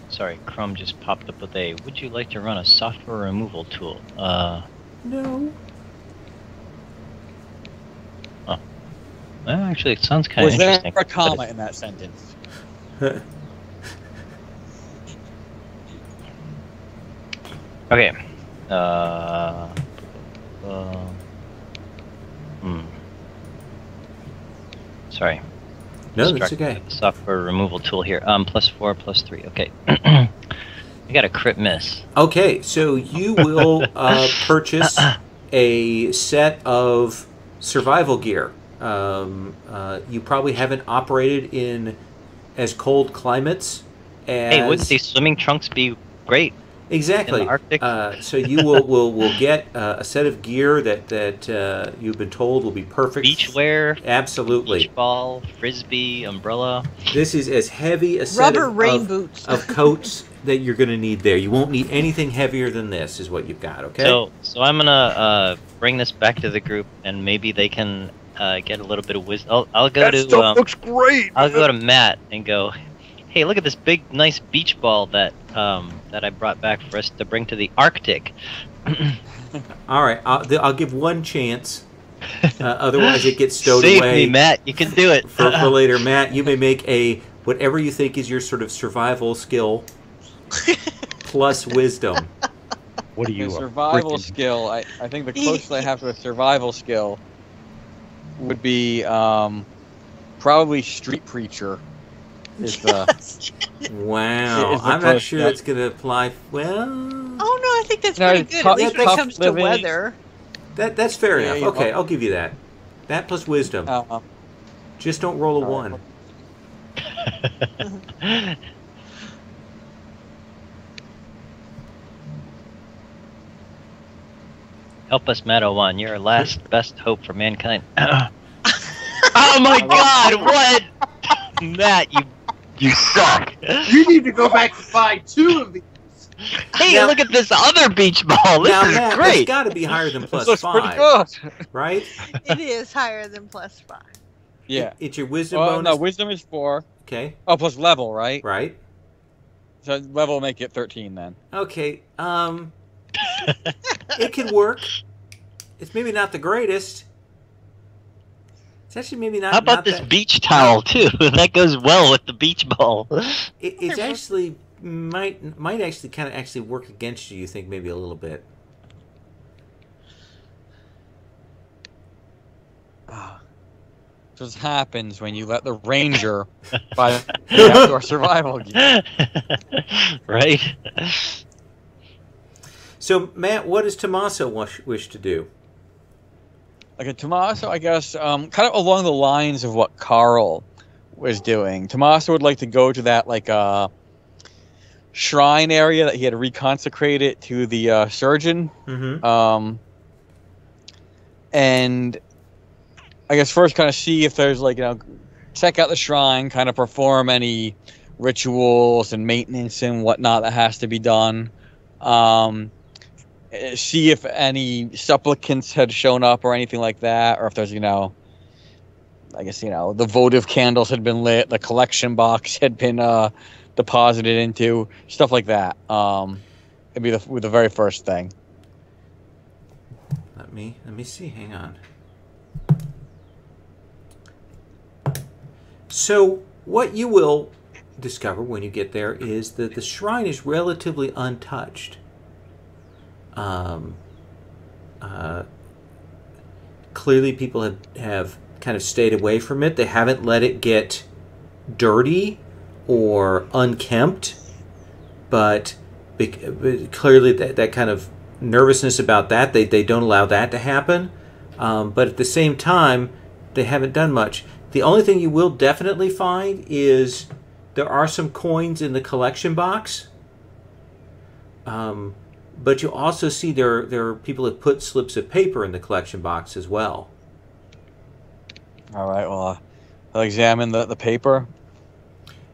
Sorry, Chrome just popped up with a, would you like to run a software removal tool? No. Well, actually, it sounds kind of Was there interesting. a comma in that sentence? Okay. Sorry. No, that's Distracted okay. with the software removal tool here. +4, +3. Okay. I got a crit miss. Okay, so you will purchase a set of survival gear. You probably haven't operated in as cold climates as... Hey, wouldn't these swimming trunks be great? Exactly. In the Arctic? So you will get a set of gear that you've been told will be perfect. Beach wear, Absolutely. beach ball, frisbee, umbrella. This is as heavy a set Rubber rain boots. of coats that you're going to need there. You won't need anything heavier than this is what you've got, okay? So I'm gonna bring this back to the group, and maybe they can get a little bit of wisdom. I'll go That to stuff looks great. I'll go to Matt and go, hey, look at this big, nice beach ball that I brought back for us to bring to the Arctic. All right, I'll give one chance. Otherwise, it gets stowed Save away. me, Matt. You can do it. for later. Matt, you may make a whatever you think is your sort of survival skill plus wisdom. What do you? The survival skill. I think the closest I have to a survival skill would be probably street preacher. Is the Wow, Is the I'm not close sure enough. that's going to apply. Well, Oh no, I think that's No, pretty it's good. tough- At least when that's it comes to living. weather. that's fair Yeah, enough. you Okay, know. I'll give you that. That plus wisdom. Just don't roll a all one. right. Help us, Matt 01. You're our last best hope for mankind. Oh my God! What? Matt, you suck. You need to go back and buy 2 of these. Hey, Now- look at this other beach ball. This Now, is Matt, it's great. got to be higher than This plus looks pretty 5, good. right? It is higher than +5. Yeah. It's your wisdom Well, bonus. no, wisdom is 4. Okay, Oh, plus level, right? right. So level will make it 13 then. Okay, it could work. It's maybe not the greatest. It's actually maybe not. How about not this that, beach towel too? That goes well with the beach ball. It's actually might actually kind of actually work against you. You think maybe a little bit. Just happens when you let the ranger buy the outdoor survival gear. Right? So, Matt, what does Tommaso wish to do? Like a Tommaso, I guess, kind of along the lines of what Carl was doing. Tommaso would like to go to that shrine area that he had reconsecrated to the surgeon. Mm-hmm. And I guess first kind of see if there's check out the shrine, kind of perform any rituals and maintenance and whatnot that has to be done. See if any supplicants had shown up or anything like that, or if there's I guess, the votive candles had been lit, the collection box had been deposited into, stuff like that. It'd be the very first thing. Let me see. Hang on. So what you will discover when you get there is that the shrine is relatively untouched. Clearly people have kind of stayed away from it. They haven't let it get dirty or unkempt, but clearly that kind of nervousness about that, they don't allow that to happen. But at the same time, they haven't done much. The only thing you will definitely find is there are some coins in the collection box. But you also see there are people that put slips of paper in the collection box as well. All right, well, I'll examine the paper.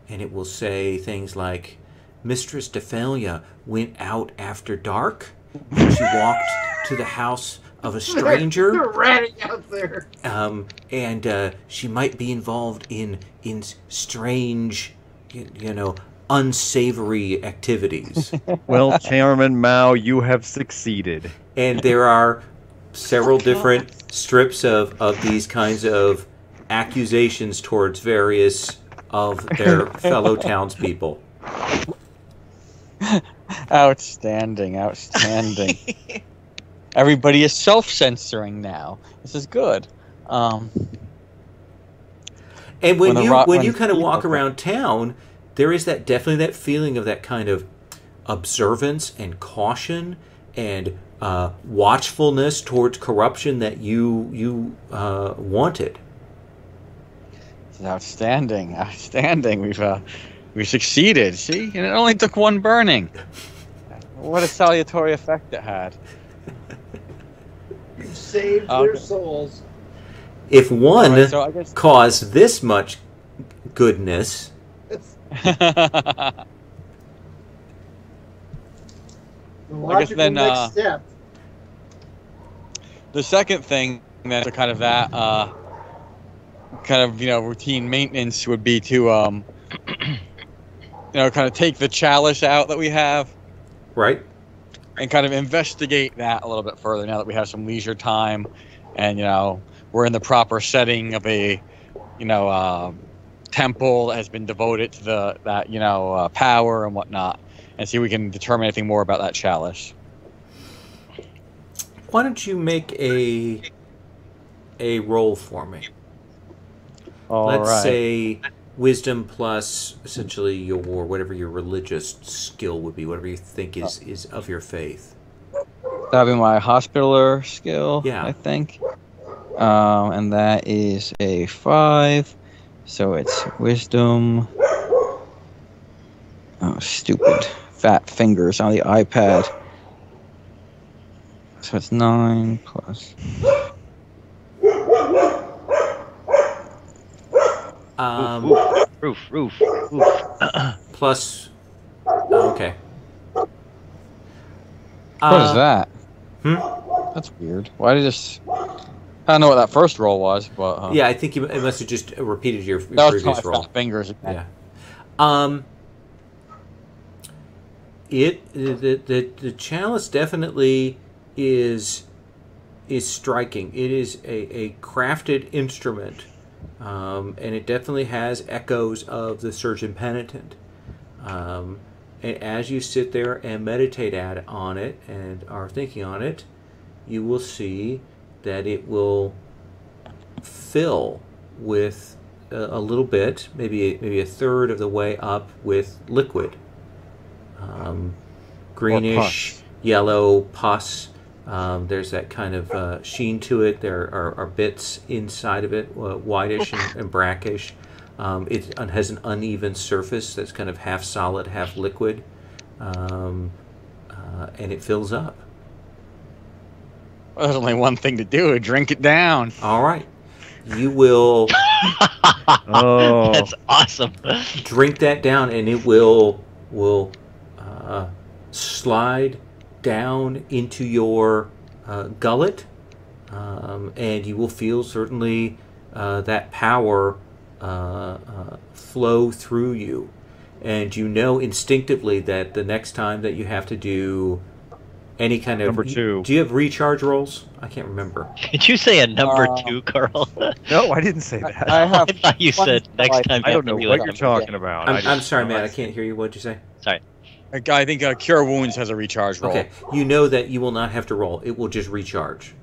And it will say things like, Mistress Defalia went out after dark. And she walked to the house of a stranger. They're ratting out there. And she might be involved in strange, unsavory activities. Well, Chairman Mao, you have succeeded. And there are several different strips of these kinds of accusations towards various of their fellow townspeople. Outstanding. Everybody is self-censoring now. This is good. And when you kind of walk around town, there is definitely that feeling of that kind of observance and caution and watchfulness towards corruption that you wanted. It's outstanding. We've succeeded. See, and it only took one burning. What a salutary effect it had. You saved their souls. If one Right, so I guess... caused this much goodness. The logical then, next step. The second thing that's kind of that routine maintenance would be to kind of take the chalice out that we have, Right. and kind of investigate that a little bit further now that we have some leisure time, and we're in the proper setting of a temple that has been devoted to that power and whatnot, and see if we can determine anything more about that chalice. Why don't you make a roll for me? Let's say wisdom plus essentially your whatever your religious skill would be, whatever you think is of your faith. That'd be my hospitaller skill, Yeah. I think. And that is a 5. So it's wisdom. Oh, stupid fat fingers on the iPad. So it's 9 plus. Roof. Plus. Okay. What is that? Hmm? That's weird. Why did this? I don't know what that first roll was, but Yeah, I think it must have just repeated your that was previous my roll. fat fingers again. Yeah. The chalice definitely is striking. It is a crafted instrument, and it definitely has echoes of the Surgeon Penitent. And as you sit there and meditate on it and are thinking on it, you will see that it will fill with a little bit, maybe a third of the way up with liquid. Greenish, yellow pus. There's that kind of sheen to it. There are bits inside of it, whitish and brackish. It has an uneven surface that's kind of half solid, half liquid, and it fills up. Well, there's only one thing to do: drink it down. All right. You will That's awesome. drink that down, and it will slide down into your gullet, and you will feel certainly that power flow through you. And you know instinctively that the next time that you have to do any kind of... Number 2. Do you have recharge rolls? I can't remember. Did you say a number 2, Carl? No, I didn't say that. I have. I thought you said next time you I have don't to know reload what you're them. talking about. I'm sorry, Matt. I can't hear you. What'd you say? Sorry. I think Cure Wounds has a recharge roll. Okay. You know that you will not have to roll. It will just recharge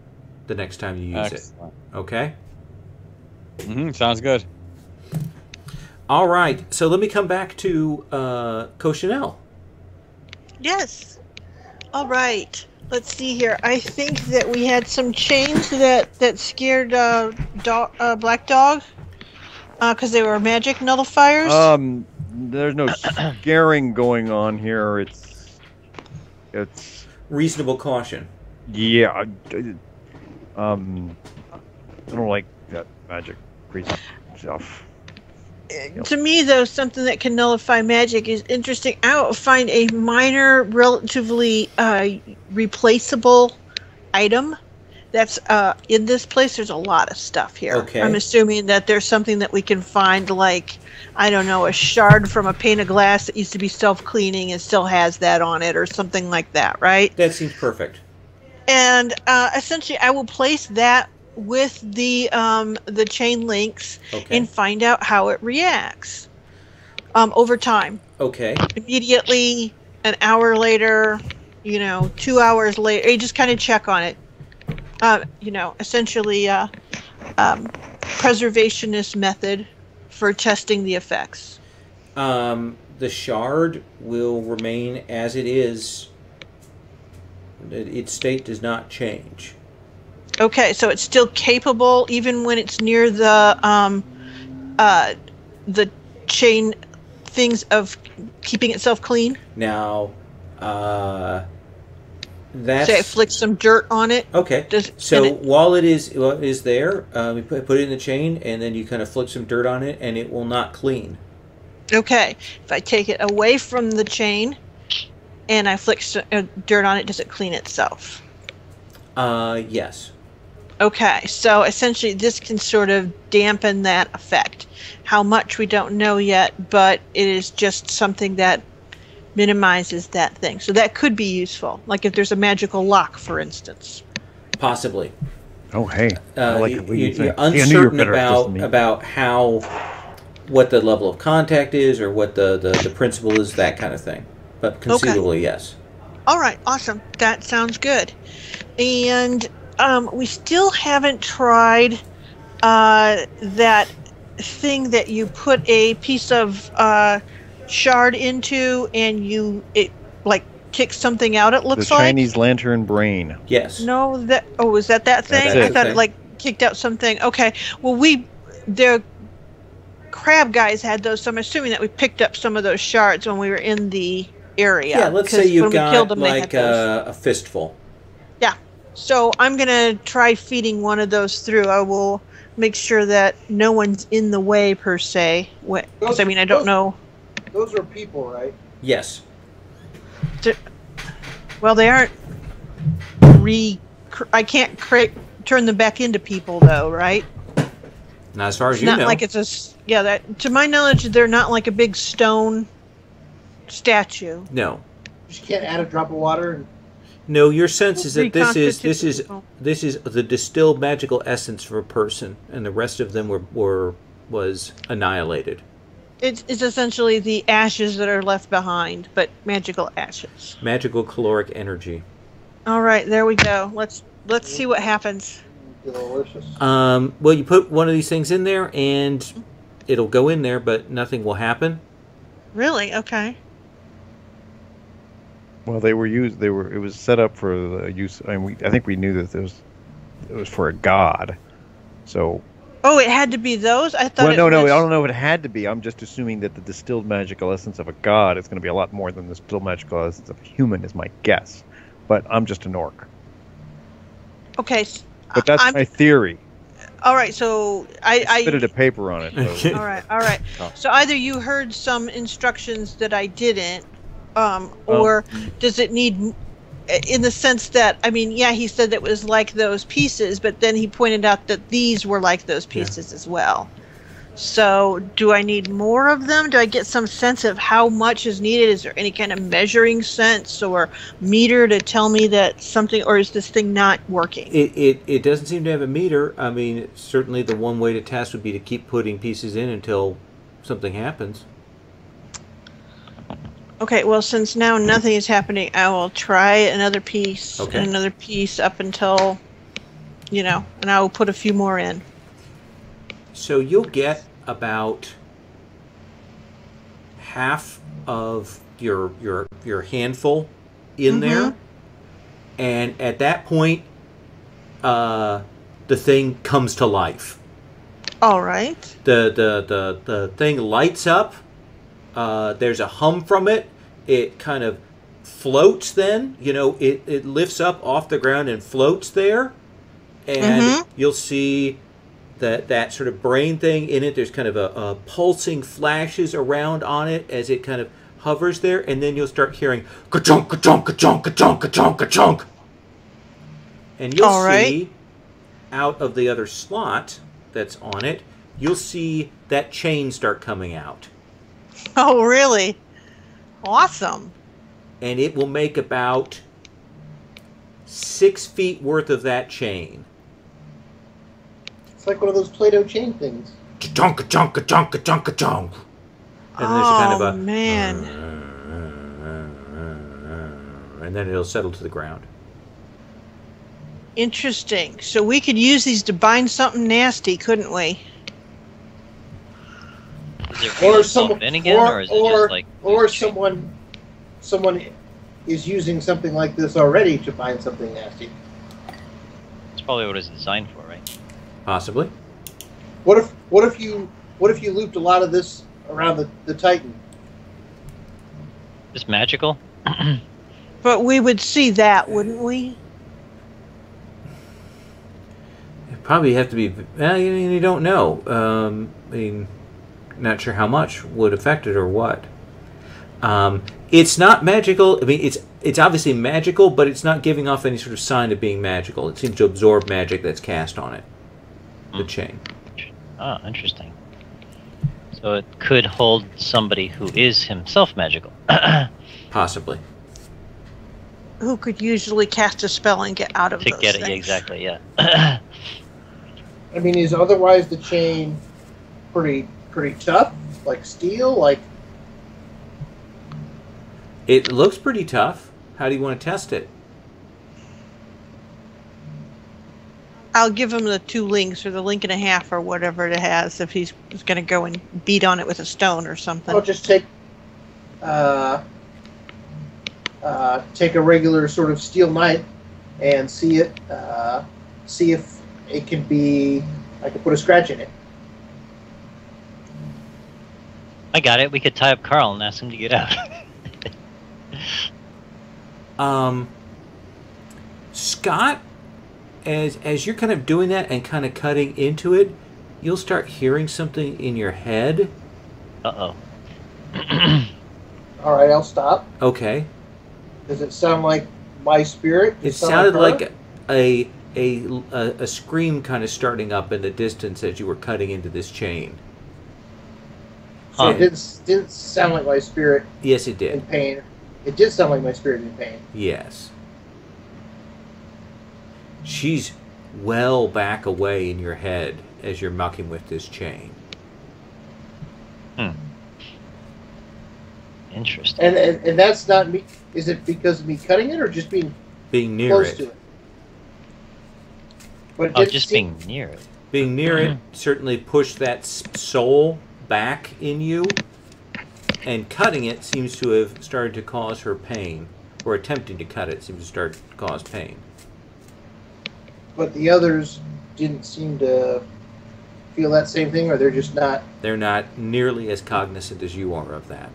the next time you use Excellent. it. Okay? Sounds good. All right. So let me come back to Cochinelle. Yes. All right. Let's see here. I think that we had some chains that scared Black Dog because they were magic nullifiers. There's no scaring going on here. It's Reasonable caution. yeah. I don't like that magic priest stuff. To me, though, something that can nullify magic is interesting. I will find a minor, relatively replaceable item that's in this place. There's a lot of stuff here. Okay. I'm assuming that there's something that we can find, like, I don't know, a shard from a pane of glass that used to be self-cleaning and still has that on it, or something like that, right? That seems perfect. And essentially, I will place that with the chain links Okay. and find out how it reacts over time. Okay. Immediately, an hour later, 2 hours later, you just kind of check on it. Essentially, preservationist method for testing the effects. The shard will remain as it is. Its state does not change. Okay, so it's still capable even when it's near the chain things of keeping itself clean. Now, that's... Say I flick some dirt on it. Okay. While it is there, you put it in the chain, and then you kind of flick some dirt on it, and it will not clean. Okay. If I take it away from the chain and I flick dirt on it, does it clean itself? Yes. Okay, so essentially this can sort of dampen that effect. How much we don't know yet, but it is just something that minimizes that thing. So that could be useful, like if there's a magical lock, for instance. Possibly. Oh, hey. I like the way you You're think. See, I knew you were uncertain better at this than me. about what the level of contact is, or what the principle is, that kind of thing. But conceivably, yes. All right, awesome. That sounds good. And we still haven't tried that thing that you put a piece of shard into and it like kicks something out, it looks the like. Chinese lantern brain. Yes. No, was that thing? That's I it. thought it like kicked out something. Okay. Well, the crab guys had those, so I'm assuming that we picked up some of those shards when we were in the area. Yeah, let's say you've got them, like a fistful. Yeah. So I'm going to try feeding one of those through. I will make sure that no one's in the way, per se. Because, I don't know. Those are people, right? Yes. Well, they aren't I can't turn them back into people, though, right? Not as far as It's you not know. like it's to my knowledge, they're not like a big stone statue. No. You just can't add a drop of water. And No, your sense is that this is Reconstitute the distilled magical essence for a person, and the rest of them was annihilated. It's essentially the ashes that are left behind, but magical ashes. Magical caloric energy. All right, there we go. Let's see what happens. delicious. Well, you put one of these things in there, and it'll go in there, but nothing will happen. Really? Okay. Well, it was set up for the use. I think we knew that it was for a god. So. Oh, it had to be those? I thought. Well, no, I don't know if it had to be. I'm just assuming that the distilled magical essence of a god is going to be a lot more than the distilled magical essence of a human, is my guess. But I'm just an orc. Okay. But that's my theory. All right, so I spitted a paper on it. So. All right. So either you heard some instructions that I didn't, or does it need? in the sense that, I mean, yeah, he said it was like those pieces, but then he pointed out that these were like those pieces as well. So do I need more of them? Do I get some sense of how much is needed? Is there any kind of measuring sense or meter to tell me that something, or is this thing not working? It doesn't seem to have a meter. I mean, certainly the one way to test would be to keep putting pieces in until something happens. Okay, well, since now nothing is happening, I will try another piece Okay. and another piece up until, and I will put a few more in. So you'll get about half of your handful in there, and at that point, the thing comes to life. All right. The thing lights up. There's a hum from it. It kind of floats. Then it lifts up off the ground and floats there, and you'll see that sort of brain thing in it. There's kind of a pulsing flashes around on it as it kind of hovers there, and then you'll start hearing ka-chunk, ka-chunk, ka-chunk, ka-chunk, ka-chunk, ka-chunk. And you'll see out of the other slot that's on it, you'll see that chain start coming out. Oh, really? Awesome. And it will make about 6 feet worth of that chain. It's like one of those Play-Doh chain things. Ka-chunk, ka-chunk, ka-chunk, ka-chunk, ka-chunk. And there's kind of a man. And then it'll settle to the ground. Interesting. So we could use these to bind something nasty, couldn't we? Is it really solved in again, or is it just like... Or someone is using something like this already to bind something nasty. That's probably what it's designed for, right? Possibly. What if you looped a lot of this around the Titan? Just magical? But we would see that, wouldn't we? It'd probably have to be... Well, you don't know. I mean, not sure how much would affect it or what. It's not magical. I mean, it's obviously magical, but it's not giving off any sort of sign of being magical. It seems to absorb magic that's cast on it. The chain. Oh, interesting. So it could hold somebody who is himself magical. Possibly. Who could usually cast a spell and get out of To those get it, things. exactly, yeah. I mean, is otherwise the chain pretty tough, like steel, like? It looks pretty tough. How do you want to test it? I'll give him the 2 links or the link and a half or whatever it has if he's going to go and beat on it with a stone or something. I'll just take a regular sort of steel knife and see if it can be. I can put a scratch in it. I got it. We could tie up Carl and ask him to get out. Scott, as you're kind of doing that and kind of cutting into it, you'll start hearing something in your head. Uh-oh. All right, I'll stop. Okay. Does it sound like my spirit? It sounded like a scream kind of starting up in the distance as you were cutting into this chain. So it didn't sound like my spirit. Yes, it did. In pain. It did sound like my spirit in pain. Yes. She's well back away in your head as you're mucking with this chain. Interesting. And that's not me. Is it because of me cutting it or just being near close it? to it? But Oh, just being near it. Being near it certainly pushed that soul back in you, and cutting it seems to have started to cause her pain, or attempting to cut it seems to start to cause pain. But the others didn't seem to feel that same thing, or they're just not. They're not nearly as cognizant as you are of that.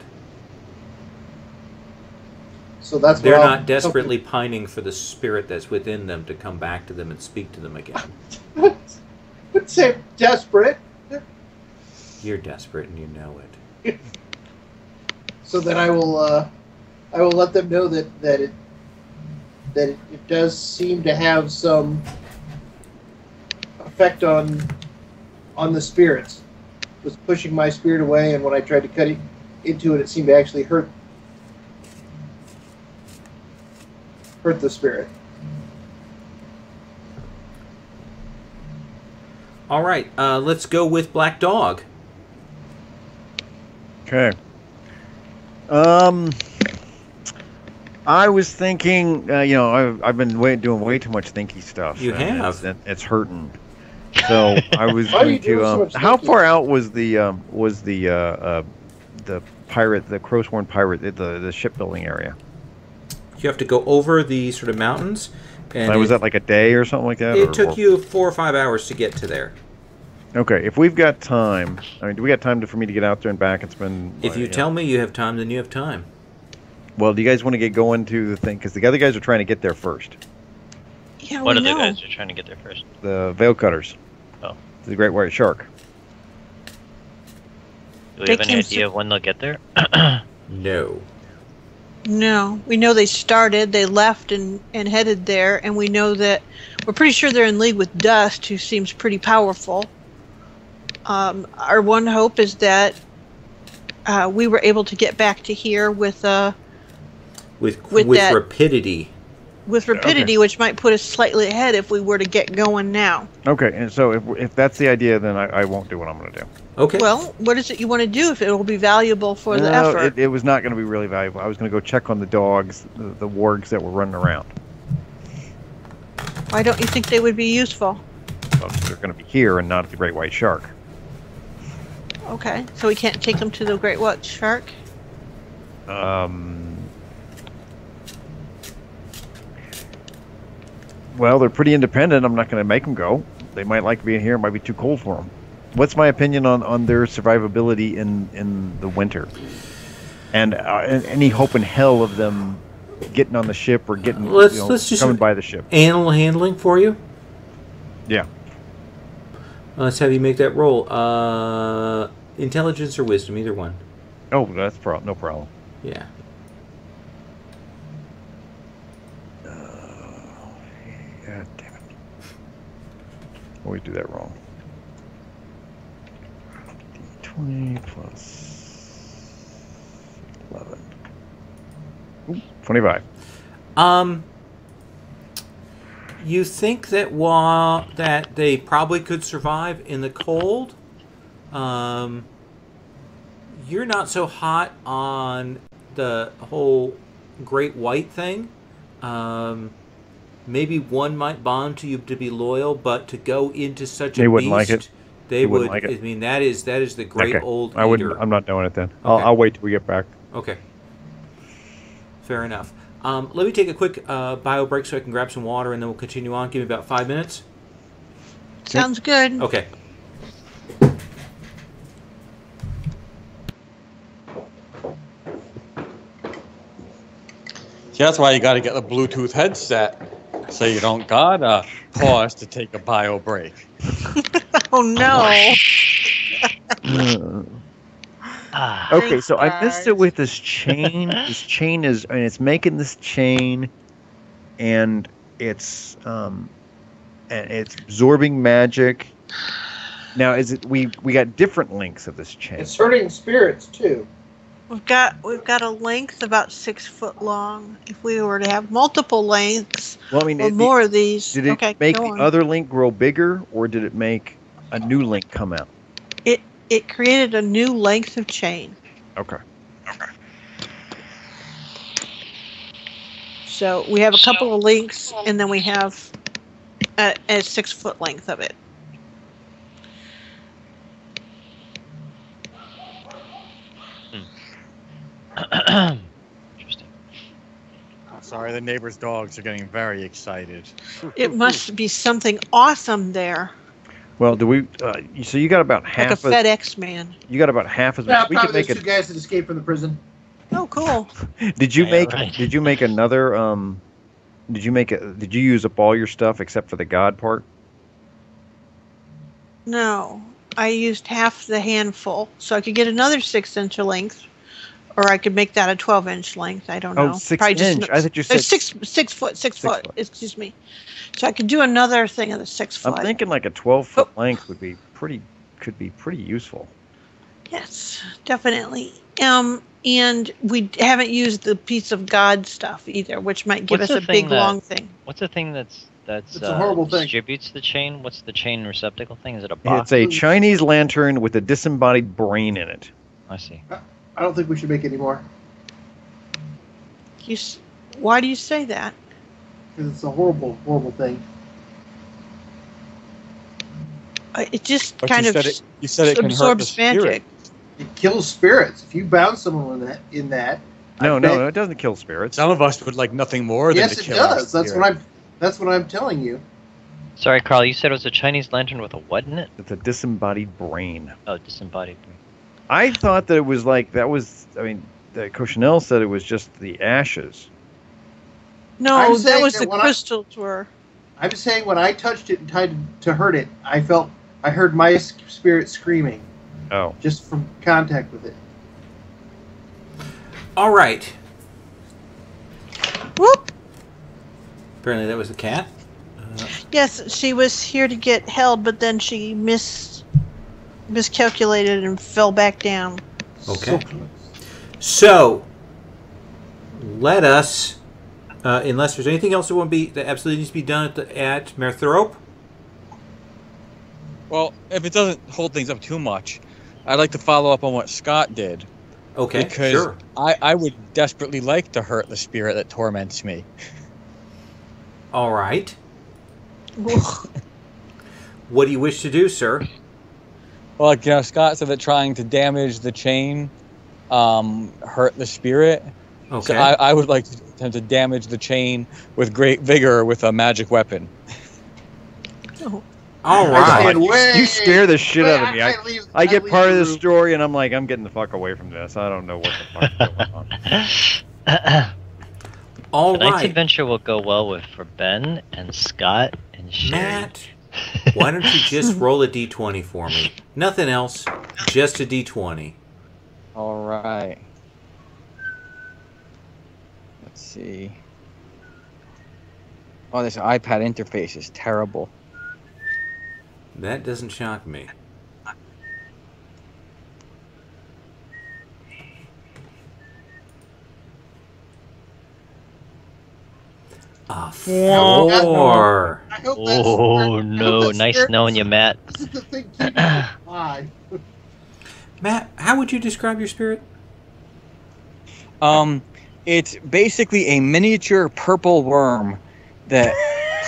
So that's they're not desperately pining for the spirit that's within them to come back to them and speak to them again. Would say desperate. You're desperate and you know it. So then I will let them know that that it does seem to have some effect on the spirits. It was pushing my spirit away, and when I tried to cut it into it, it seemed to actually hurt the spirit. All right, let's go with Black Dog. Okay. I was thinking, I've been doing way too much thinky stuff. You have. It's hurting. So I was Why are you going doing so to. much How thinking? far out was the pirate, the Crowsworn pirate, the shipbuilding area? You have to go over the sort of mountains. And Was that like a day or something like that? It took you 4 or 5 hours to get to there. Okay, if we've got time, do we got time for me to get out there and back and spend? If you tell me you have time, then you have time. Well, do you guys want to get going to the thing? Because the other guys are trying to get there first. Yeah, What we other know. guys are trying to get there first? The veil cutters. Oh. The great white shark. Do we They have any came idea of when they'll get there? No. No, we know they started, they left and headed there, and we know that we're pretty sure they're in league with Dust, who seems pretty powerful. Our one hope is that we were able to get back to here with that- rapidity. with rapidity, Okay. which might put us slightly ahead if we were to get going now. Okay, and so if that's the idea, then I won't do what I'm going to do. Okay. Well, what is it you want to do if it will be valuable for the No, effort? it was not going to be really valuable. I was going to go check on the dogs, the wargs that were running around. Why don't you think they would be useful? Well, they're going to be here and not at the great white shark. Okay, so we can't take them to the Great White Shark? Well, they're pretty independent. I'm not going to make them go. They might like being here. It might be too cold for them. What's my opinion on their survivability in the winter? And any hope in hell of them getting on the ship or getting Let's just coming by the ship? Animal handling for you. Yeah. Let's have you make that roll. Intelligence or wisdom, either one. Oh, that's no problem. Yeah. God damn it. Always do that wrong. 20 plus 11. Ooh, 25. You think that while that they probably could survive in the cold, you're not so hot on the whole great white thing. Maybe one might bond to you to be loyal, but to go into such a They wouldn't beast, like it. They wouldn't would. like it. I mean, that is the great Okay. old I wouldn't. eater. I'm not doing it then. Okay. I'll wait till we get back. Okay. Fair enough. Let me take a quick bio break so I can grab some water, and then we'll continue on. Give me about 5 minutes. Sounds good. Okay. See, that's why you got to get a Bluetooth headset, so you don't gotta pause to take a bio break. Oh no. Ah, Okay, Thanks, so I missed it guys. with this chain. This chain is, it's making this chain, and it's absorbing magic. Now, is it we got different lengths of this chain? It's hurting spirits too. We've got a length about 6 foot long. If we were to have multiple lengths Well, I mean, or more of these, did it okay, make go the on. other link grow bigger, or did it make a new link come out? It created a new length of chain. Okay. So we have a couple of links, and then we have a 6 foot length of it. interesting. I'm sorry, the neighbor's dogs are getting very excited. It must be something awesome there, Well, do we? So you got about like a half. FedEx man. You got about half as Yeah, much. We could probably make those it. two guys that escaped from the prison. Oh, cool. Did you Yeah, make? right. Did you make another? Did you make it? Did you use up all your stuff except for the god part? No, I used half the handful, so I could get another 6 inch length, Or I could make that a 12-inch length. I don't know. Oh, 6 inch. I thought you said 6 foot. 6 foot. Excuse me. So I could do another thing of the 6 foot. I'm thinking like a 12-foot length could be pretty useful. Yes, definitely. And we haven't used the piece of God stuff either, which might give us a big long thing. What's the thing that's It's a horrible thing. distributes the chain? What's the chain receptacle thing? Is it a box? It's a Chinese lantern with a disembodied brain in it. I see. I don't think we should make any more. Why do you say that? Because it's a horrible, horrible thing. It just But kind of you said it can hurt the absorbs spirit. magic. It kills spirits. If you bound someone in that. No, I bet- it doesn't kill spirits. Some of us would like nothing more than Yes, to it kill our does. That's spirit. what I'm telling you. Sorry, Carl. You said it was a Chinese lantern with a what in it? It's a disembodied brain. Oh, disembodied. I thought that it was like that was. I mean, Cochinelle said it was just the ashes. No, I'm that saying was that the when crystals were. I'm saying when I touched it and tried to hurt it, I heard my spirit screaming Oh. just from contact with it. All right. Whoop! Apparently that was the cat. Yes, she was here to get held, but then she miscalculated and fell back down. Okay. So, let us, unless there's anything else that absolutely needs to be done at Merthorpe. Well, if it doesn't hold things up too much, I'd like to follow up on what Scott did. Okay, Because sure. I would desperately like to hurt the spirit that torments me. All right. What do you wish to do, sir? Well, like, Scott said that trying to damage the chain hurt the spirit. Okay. So I would like to attempt to damage the chain with great vigor with a magic weapon. All right. You scare the shit out of me. I get leave part of the this room. story and I'm like, I'm getting the fuck away from this. I don't know what the fuck is going on. All Tonight's right. adventure will go well for Ben and Scott and Sherry. Matt, why don't you just roll a d20 for me? Nothing else, just a d20. All right. Let's see. Oh, this iPad interface is terrible. That doesn't shock me. A 4. I hope Oh no! Nice knowing you, Matt. This is the thing keeping me alive. Matt, how would you describe your spirit? It's basically a miniature purple worm that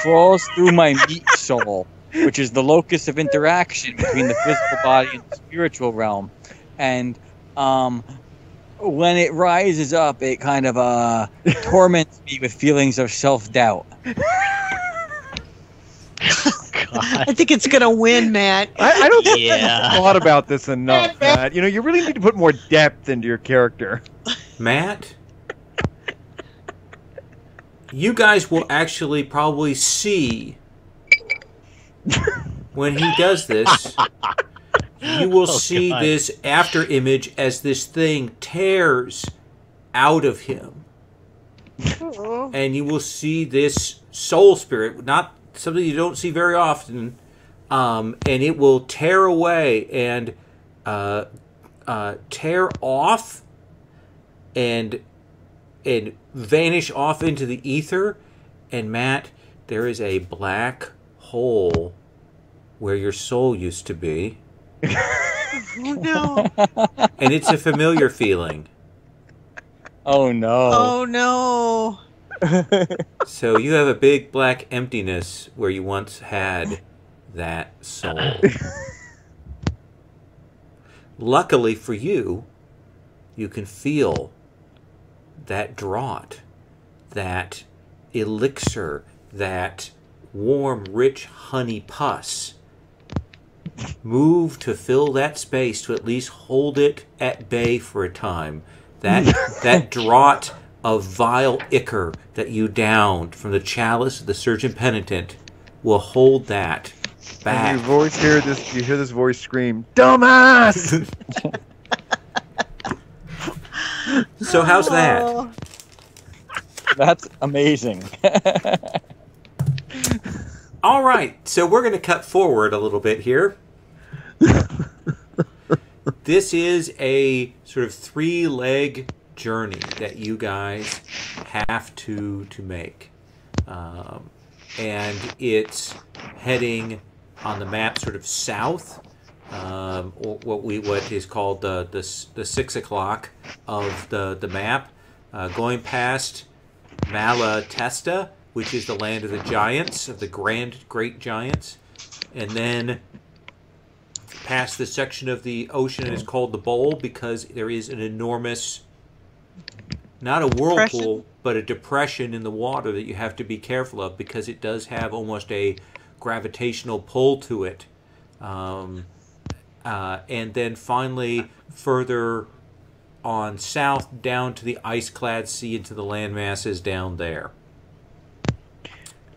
crawls through my meat soul, which is the locus of interaction between the physical body and the spiritual realm. And when it rises up, it kind of torments me with feelings of self-doubt. I think it's gonna win, Matt. I don't think Yeah. I've thought about this enough, Matt. You know, you really need to put more depth into your character. Matt, you guys will actually probably see when he does this. You will see God. this after image as this thing tears out of him. And you will see this soul spirit, not something you don't see very often, and it will tear away and tear off and vanish off into the ether. And Matt, there is a black hole where your soul used to be. Oh no! And it's a familiar feeling. Oh no. Oh no! So you have a big black emptiness where you once had that soul. Luckily for you, you can feel that draught, that elixir, that warm, rich honey pus move to fill that space, to at least hold it at bay for a time. That draught of vile ichor that you downed from the chalice of the surgeon penitent will hold that back. And you hear this voice scream, "Dumbass!" So how's that? Oh. That's amazing. All right, so we're going to cut forward a little bit here. This is a sort of 3-leg journey that you guys have to make. And it's heading on the map sort of south, or what is called the 6 o'clock of the map, going past Malatesta, which is the land of the giants, of the great giants, and then past the section of the ocean that is called the Bowl, because there is an enormous, not a whirlpool, but a depression in the water that you have to be careful of, because it does have almost a gravitational pull to it. And then finally further on south down to the ice-clad sea and to the land masses down there.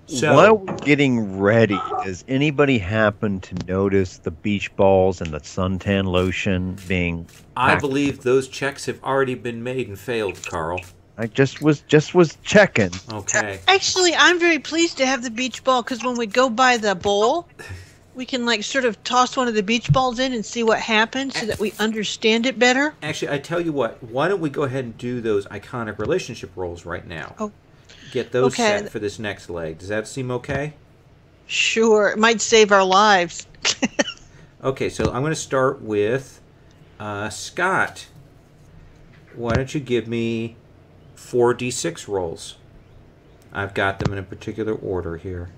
So, while we're getting ready, does anybody happen to notice the beach balls and the suntan lotion being... I believe those checks have already been made and failed, Carl. I just was checking. Okay. Actually, I'm very pleased to have the beach ball, because when we go by the bowl, we can like sort of toss one of the beach balls in and see what happens so that we understand it better. Actually, I tell you what, why don't we go ahead and do those iconic relationship roles right now? Oh. Get those Okay. set for this next leg. Does that seem okay? Sure, it might save our lives. Okay, so I'm going to start with Scott. Why don't you give me 4d6 rolls? I've got them in a particular order here.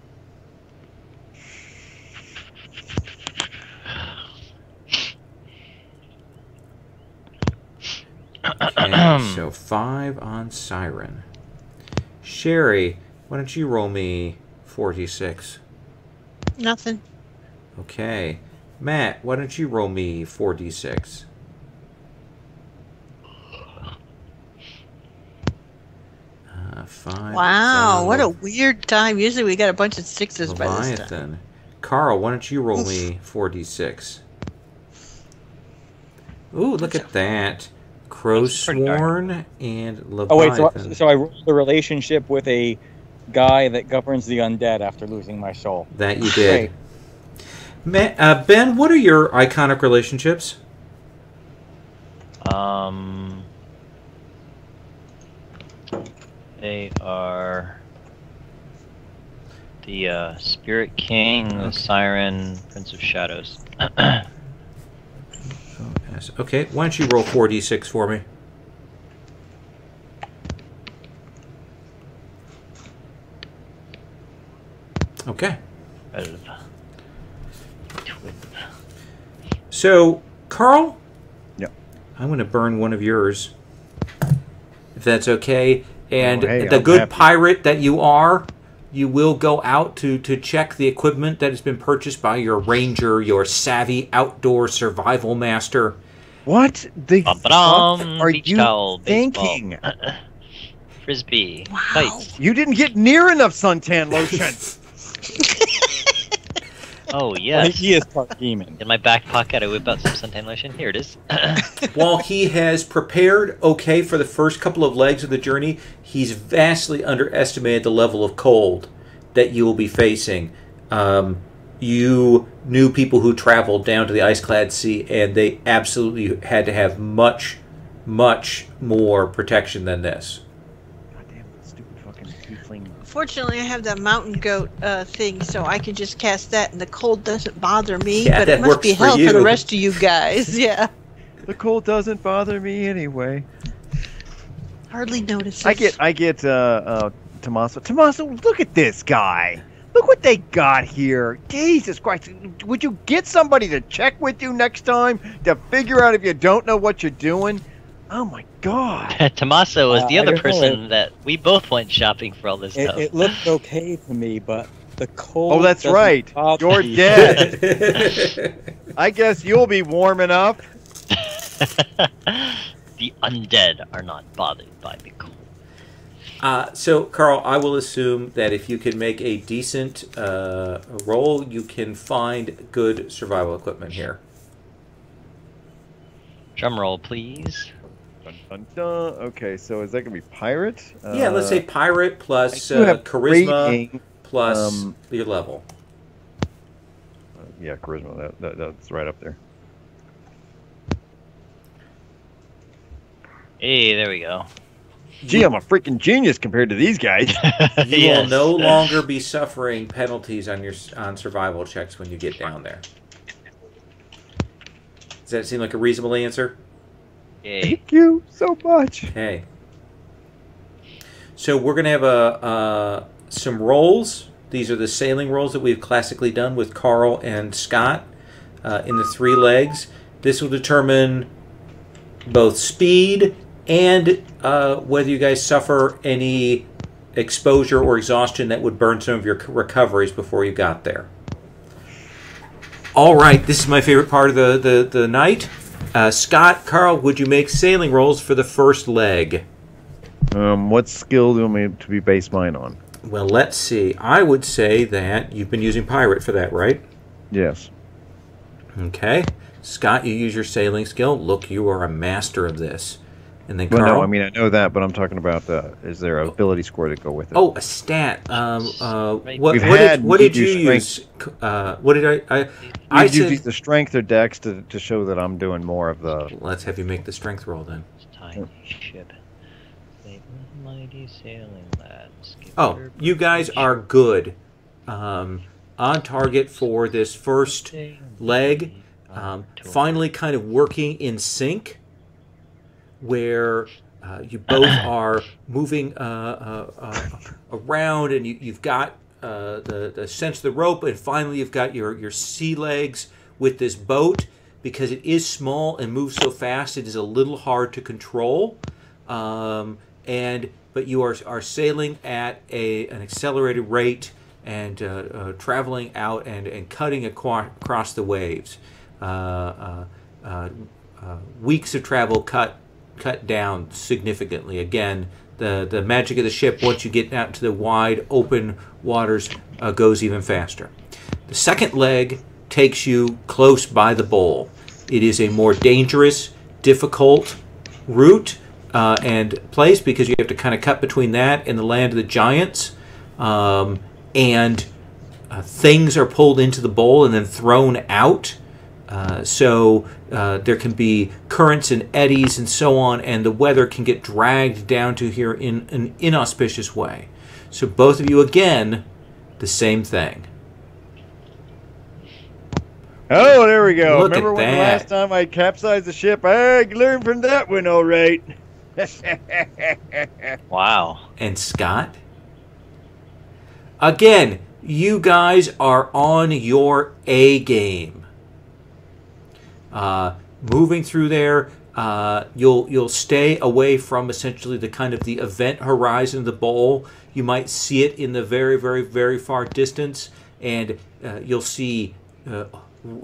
Okay, so 5 on Siren. Sherry, why don't you roll me 4d6? Nothing. Okay. Matt, why don't you roll me 4d6? Five. Wow, what a weird time. Usually we got a bunch of 6s by this time. Leviathan. Carl, why don't you roll me 4d6? Ooh, look at that. Crowsworn and Leviathan. Oh wait, so I rolled the relationship with a guy that governs the undead after losing my soul. That you did. Ben, what are your iconic relationships? They are the Spirit King, the Siren, Prince of Shadows. Okay, why don't you roll 4d6 for me? Okay. So, Carl? Yeah. I'm going to burn one of yours, if that's okay. And hey, the I'm good happy. pirate that you are, you will go out to check the equipment that has been purchased by your ranger, your savvy outdoor survival master. What the fuck are beach you towel, thinking? baseball. Frisbee. Wow. Kites. You didn't get near enough suntan lotion. Oh, I think yes. he is part demon. In my back pocket, I whip out some suntan lotion. Here it is. While he has prepared okay for the first couple of legs of the journey, he's vastly underestimated the level of cold that you will be facing. You knew people who traveled down to the ice-clad sea, and they absolutely had to have much, much more protection than this. Goddamn stupid fucking tiefling. Fortunately, I have that mountain goat thing, so I can just cast that, and the cold doesn't bother me. Yeah, but that it must works be for hell for the you. rest of you guys. Yeah, The cold doesn't bother me anyway. hardly notice. I get Tommaso. Tommaso, look at this guy. Look what they got here. Jesus Christ. Would you get somebody to check with you next time to figure out if you don't know what you're doing? Oh my God. Tommaso was the I other don't know, person that we both went shopping for all this stuff. It looked okay to me, but the cold. Oh, that's doesn't right. bother You're me. dead. I guess you'll be warm enough. The undead are not bothered by the cold. So, Carl, I will assume that if you can make a decent roll, you can find good survival equipment here. Drum roll, please. Dun, dun, dun. Okay, so is that gonna be pirate? Yeah, let's say pirate plus I do have charisma rating, plus your level. Yeah, charisma. That's right up there. Hey, there we go. Gee, I'm a freaking genius compared to these guys. You will no longer be suffering penalties on survival checks when you get down there. Does that seem like a reasonable answer? Yay. Thank you so much. Okay. So we're going to have some rolls. These are the sailing rolls that we've classically done with Carl and Scott in the 3 legs. This will determine both speed and whether you guys suffer any exposure or exhaustion that would burn some of your recoveries before you got there. All right, this is my favorite part of the night. Scott, Carl, would you make sailing rolls for the first leg? What skill do you want me to be base mine on? Well, let's see. I would say that you've been using pirate for that, right? Yes. Okay. Scott, you use your sailing skill. Look, you are a master of this. And then Well, Carl. no, I mean I know that, but I'm talking about is there an ability score to go with it? Oh, a stat. What did you use? What did I Use said. the strength or dex to show that I'm doing more of the. Let's have you make the strength roll then. Tiny ship. Mighty sailing lads. Oh, you guys are good. On target for this first leg. Finally kind of working in sync, where you both are moving around, and you've got the sense of the rope, and finally you've got your sea legs with this boat. Because it is small and moves so fast, it is a little hard to control. But you are sailing at an accelerated rate and traveling out and cutting across the waves. Weeks of travel cut down significantly. Again, the magic of the ship, once you get out to the wide open waters, goes even faster. The second leg takes you close by the bowl. It is a more dangerous, difficult route and place because you have to kind of cut between that and the land of the giants. Things are pulled into the bowl and then thrown out. So there can be currents and eddies and so on, and the weather can get dragged down to here in an inauspicious way. So both of you, again, the same thing. Oh, there we go. Look Remember at when the that. last time I capsized the ship? I learned from that one, all right. Wow. And Scott? Again, you guys are on your A game. Moving through there, you'll stay away from essentially the kind of the event horizon of the bowl. You might see it in the very, very, very far distance, and you'll see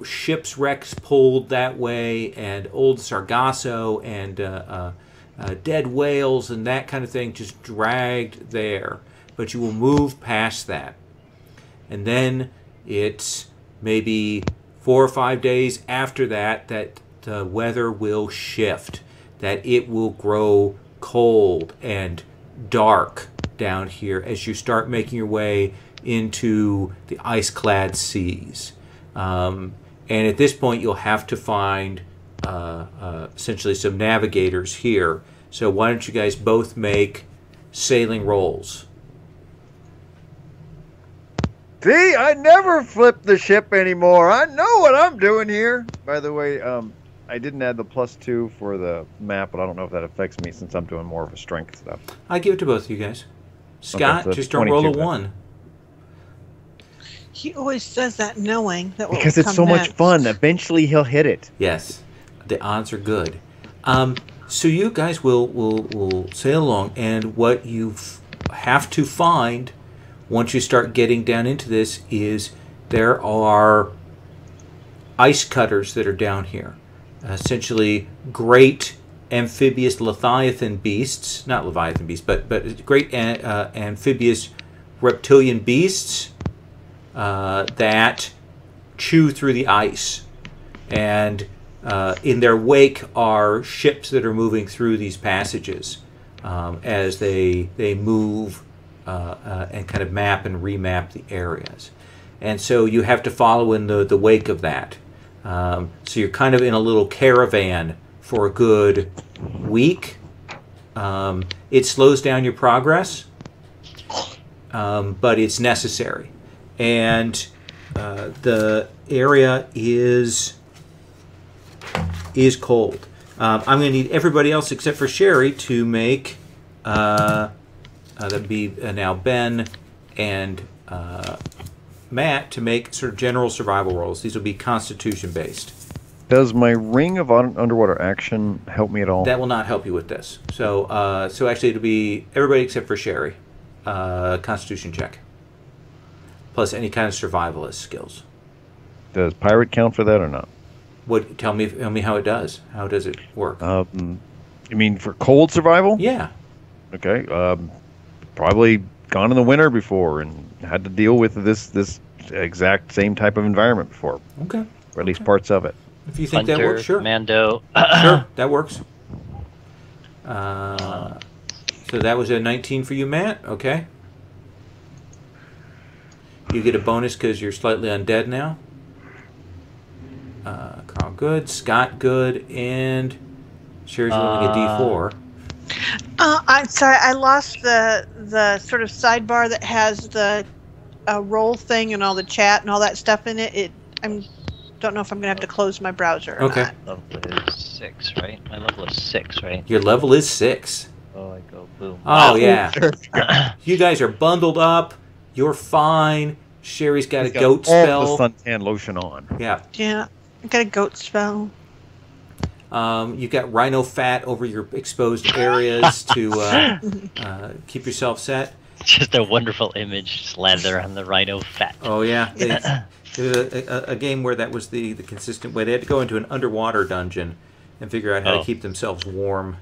ships wrecks pulled that way, and old Sargasso and dead whales and that kind of thing just dragged there. But you will move past that. And then it's maybe 4 or 5 days after that the weather will shift, that it will grow cold and dark down here as you start making your way into the ice-clad seas. And at this point, you'll have to find essentially some navigators here. So why don't you guys both make sailing rolls? See, I never flip the ship anymore. I know what I'm doing here. By the way, I didn't add the +2 for the map, but I don't know if that affects me since I'm doing more of a strength stuff. I give it to both of you guys. Scott, so just don't roll a 22 then. 1. He always says that knowing that will Because it's come so much next. fun. Eventually he'll hit it. Yes, the odds are good. So you guys will sail along, and what you have to find once you start getting down into this is there are ice cutters that are down here. Essentially great amphibious leviathan beasts, not leviathan beasts, but great amphibious reptilian beasts that chew through the ice. And in their wake are ships that are moving through these passages as they move and kind of map and remap the areas. And so you have to follow in the wake of that. So you're kind of in a little caravan for a good week. It slows down your progress, but it's necessary. And the area is cold. I'm going to need everybody else except for Sherry to make, that'd be now Ben and Matt, to make sort of general survival rolls. These will be Constitution based. Does my ring of underwater action help me at all? That will not help you with this. So actually it'll be everybody except for Sherry. Constitution check. Plus any kind of survivalist skills. Does pirate count for that or not? What? Tell me how it does. How does it work? You mean for cold survival? Yeah. Okay. Probably gone in the winter before and had to deal with this exact same type of environment before. Okay. Or at least parts of it. If you think Hunter, that works, sure. Commando. Sure, that works. So that was a 19 for you, Matt. Okay. You get a bonus because you're slightly undead now. Carl good, Scott good, and Sherry's rolling a D4. I'm sorry, I lost the sort of sidebar that has the roll thing and all the chat and all that stuff in it. Don't know if I'm gonna have to close my browser or Okay. not. Level is 6, right? My level is 6, right? Your level is 6. Oh, I go boom. Oh, yeah. You guys are bundled up. You're fine. Sherry's got a goat spell. All the suntan lotion on. Yeah. Yeah, I got a goat spell. You've got rhino fat over your exposed areas to keep yourself set. Just a wonderful image slather on the rhino fat. Oh, yeah. There's a game where that was the consistent way. They had to go into an underwater dungeon and figure out how to keep themselves warm.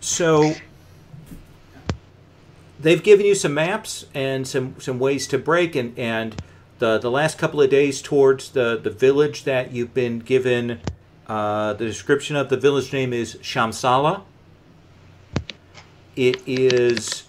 So they've given you some maps and some ways to break, and the last couple of days towards the village that you've been given, the description of the village name is Shamsala. It is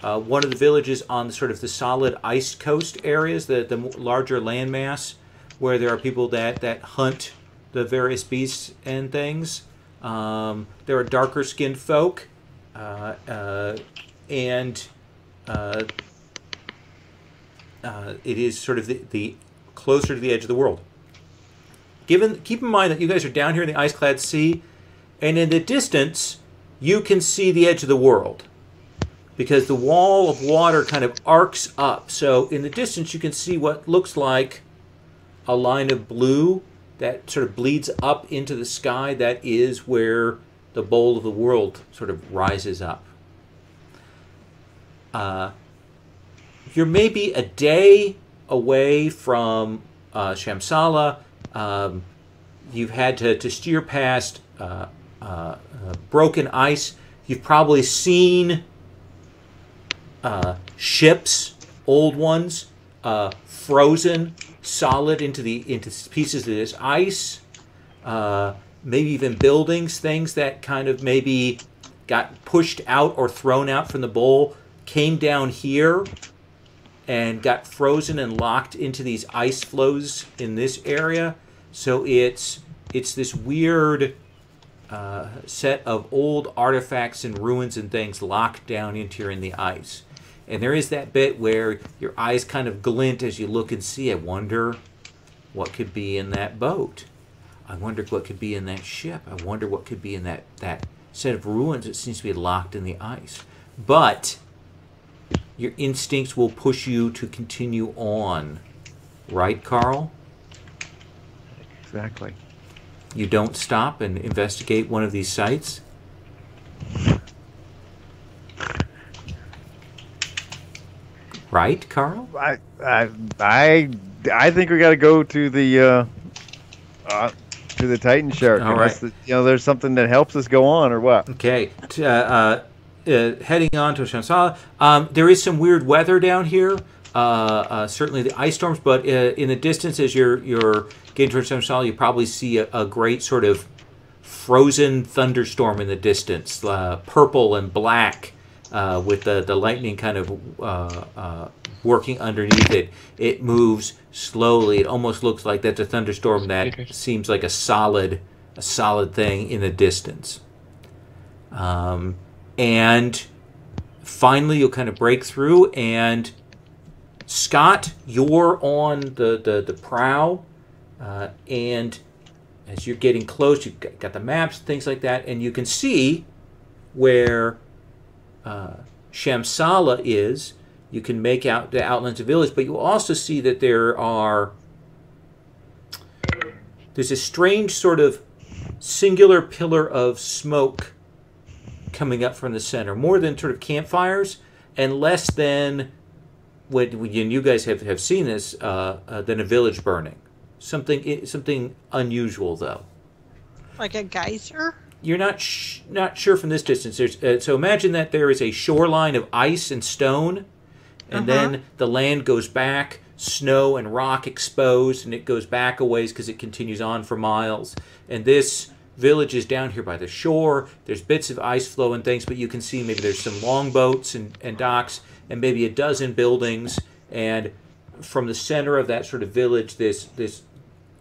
one of the villages on the sort of the solid ice coast areas, the larger landmass, where there are people that hunt the various beasts and things. There are darker skinned folk, and it is sort of the closer to the edge of the world. Keep in mind that you guys are down here in the ice-clad sea, and in the distance you can see the edge of the world, because the wall of water kind of arcs up. So in the distance you can see what looks like a line of blue that sort of bleeds up into the sky. That is where the bowl of the world sort of rises up. You're maybe a day away from Shamsala. You've had to steer past broken ice. You've probably seen ships, old ones, frozen solid into pieces of this ice. Maybe even buildings, things that kind of maybe got pushed out or thrown out from the bowl, came down here and got frozen and locked into these ice flows in this area. So it's this weird set of old artifacts and ruins and things locked down into here in the ice. And there is that bit where your eyes kind of glint as you look and see. I wonder what could be in that boat. I wonder what could be in that ship. I wonder what could be in that set of ruins that seems to be locked in the ice. But your instincts will push you to continue on. Right, Carl? Exactly. You don't stop and investigate one of these sites? Right, Carl? I think we got to go to the Titan Shark. All right. There's something that helps us go on, or what? Okay. Heading on to Shamsala. There is some weird weather down here. certainly the ice storms, but in the distance, as you're getting towards Samsala, you probably see a great sort of frozen thunderstorm in the distance, purple and black, with the lightning kind of working underneath it. It moves slowly. It almost looks like that's a thunderstorm that seems like a solid thing in the distance. And finally, you'll kind of break through, and Scott, you're on the prow, and as you're getting close, you've got the maps, things like that, and you can see where Shamsala is. You can make out the outlines of village, but you also see that there's a strange sort of singular pillar of smoke coming up from the center, more than sort of campfires, and less than when you guys have seen this than a village burning. Something unusual though. Like a geyser? You're not sure from this distance. So imagine that there is a shoreline of ice and stone, and then the land goes back, snow and rock exposed, and it goes back a ways because it continues on for miles. And this village is down here by the shore. There's bits of ice flow and things, but you can see maybe there's some longboats and docks and maybe a dozen buildings. And from the center of that sort of village, this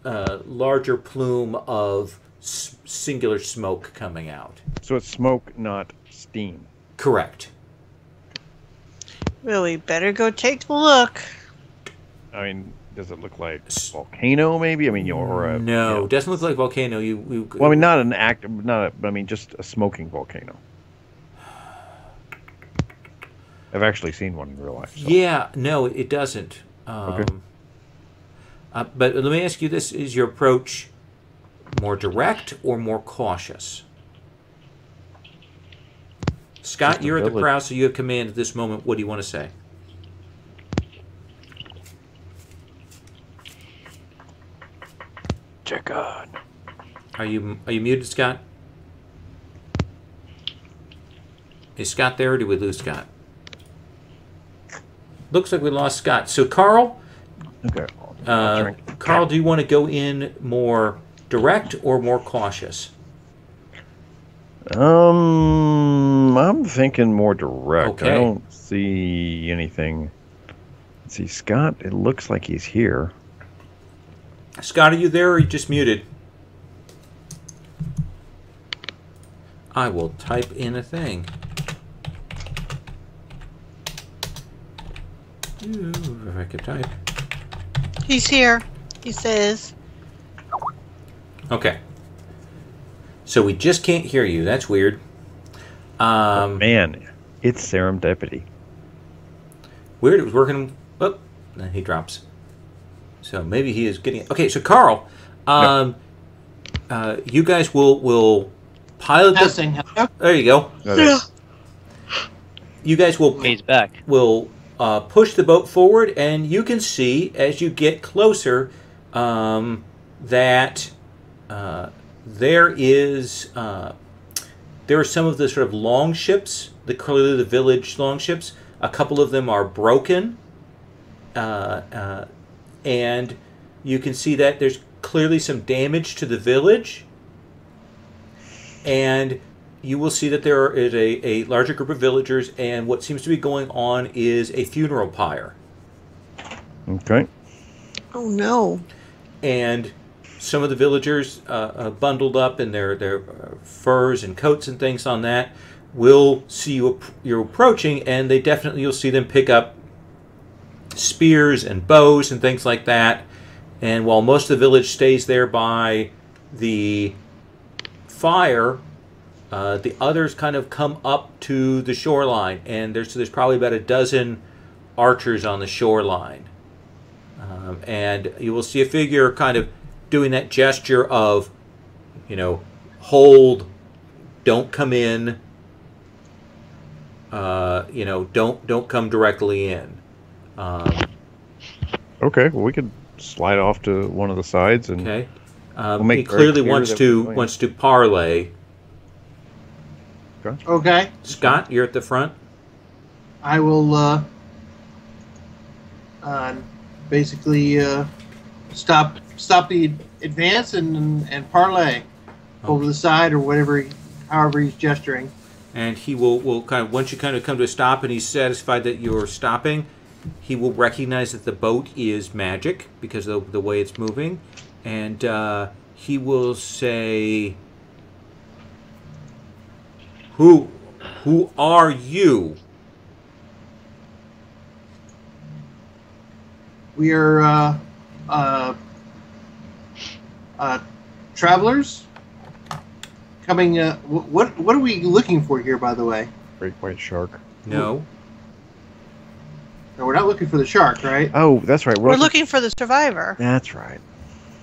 larger plume of singular smoke coming out. So it's smoke, not steam. Correct. Well, we better go take a look. I mean, does it look like volcano? Maybe. I mean, no, doesn't look like volcano. Well, I mean, not an active, but I mean, just a smoking volcano. I've actually seen one in real life. So. Yeah, no, it doesn't. Okay. But let me ask you this: is your approach more direct or more cautious? Scott, you're at the prow, so you have command at this moment. What do you want to say? Check on. Are you muted, Scott? Is Scott there, or did we lose Scott? Looks like we lost Scott. So, Carl. Okay. Carl, do you want to go in more direct or more cautious? I'm thinking more direct. Okay. I don't see anything. Let's see, Scott, it looks like he's here. Scott, are you there or are you just muted? I will type in a thing. Ooh, if I could type. He's here, he says. Okay. So we just can't hear you. That's weird. Man, it's serendipity. Weird. It was working. Oh, then he drops. So maybe he is getting. Okay, so Carl, you guys will pilot Testing. There you go. Okay. You guys will. He's back. Will push the boat forward, and you can see as you get closer that there are some of the sort of long ships, clearly the village long ships. A couple of them are broken, and you can see that there's clearly some damage to the village, and you will see that there is a larger group of villagers, and what seems to be going on is a funeral pyre. Okay. Oh no. And some of the villagers bundled up in their furs and coats and things on that will see you're approaching, and you'll see them pick up spears and bows and things like that. And while most of the village stays there by the fire, the others kind of come up to the shoreline, and there's probably about a dozen archers on the shoreline. And you will see a figure kind of doing that gesture of, hold, don't come in, don't come directly in. Okay, well, we could slide off to one of the sides and Okay. make He clearly very clear that wants to parlay. Okay. Scott, you're at the front. I will Basically, stop the advance and parlay over the side or whatever, however he's gesturing. And he will kind of, once you kind of come to a stop and he's satisfied that you're stopping, he will recognize that the boat is magic because of the way it's moving, and he will say, "Who are you?" We are travelers coming. What are we looking for here, by the way? Great white shark. No. No, we're not looking for the shark, right? Oh, that's right. We're looking for the survivor. That's right.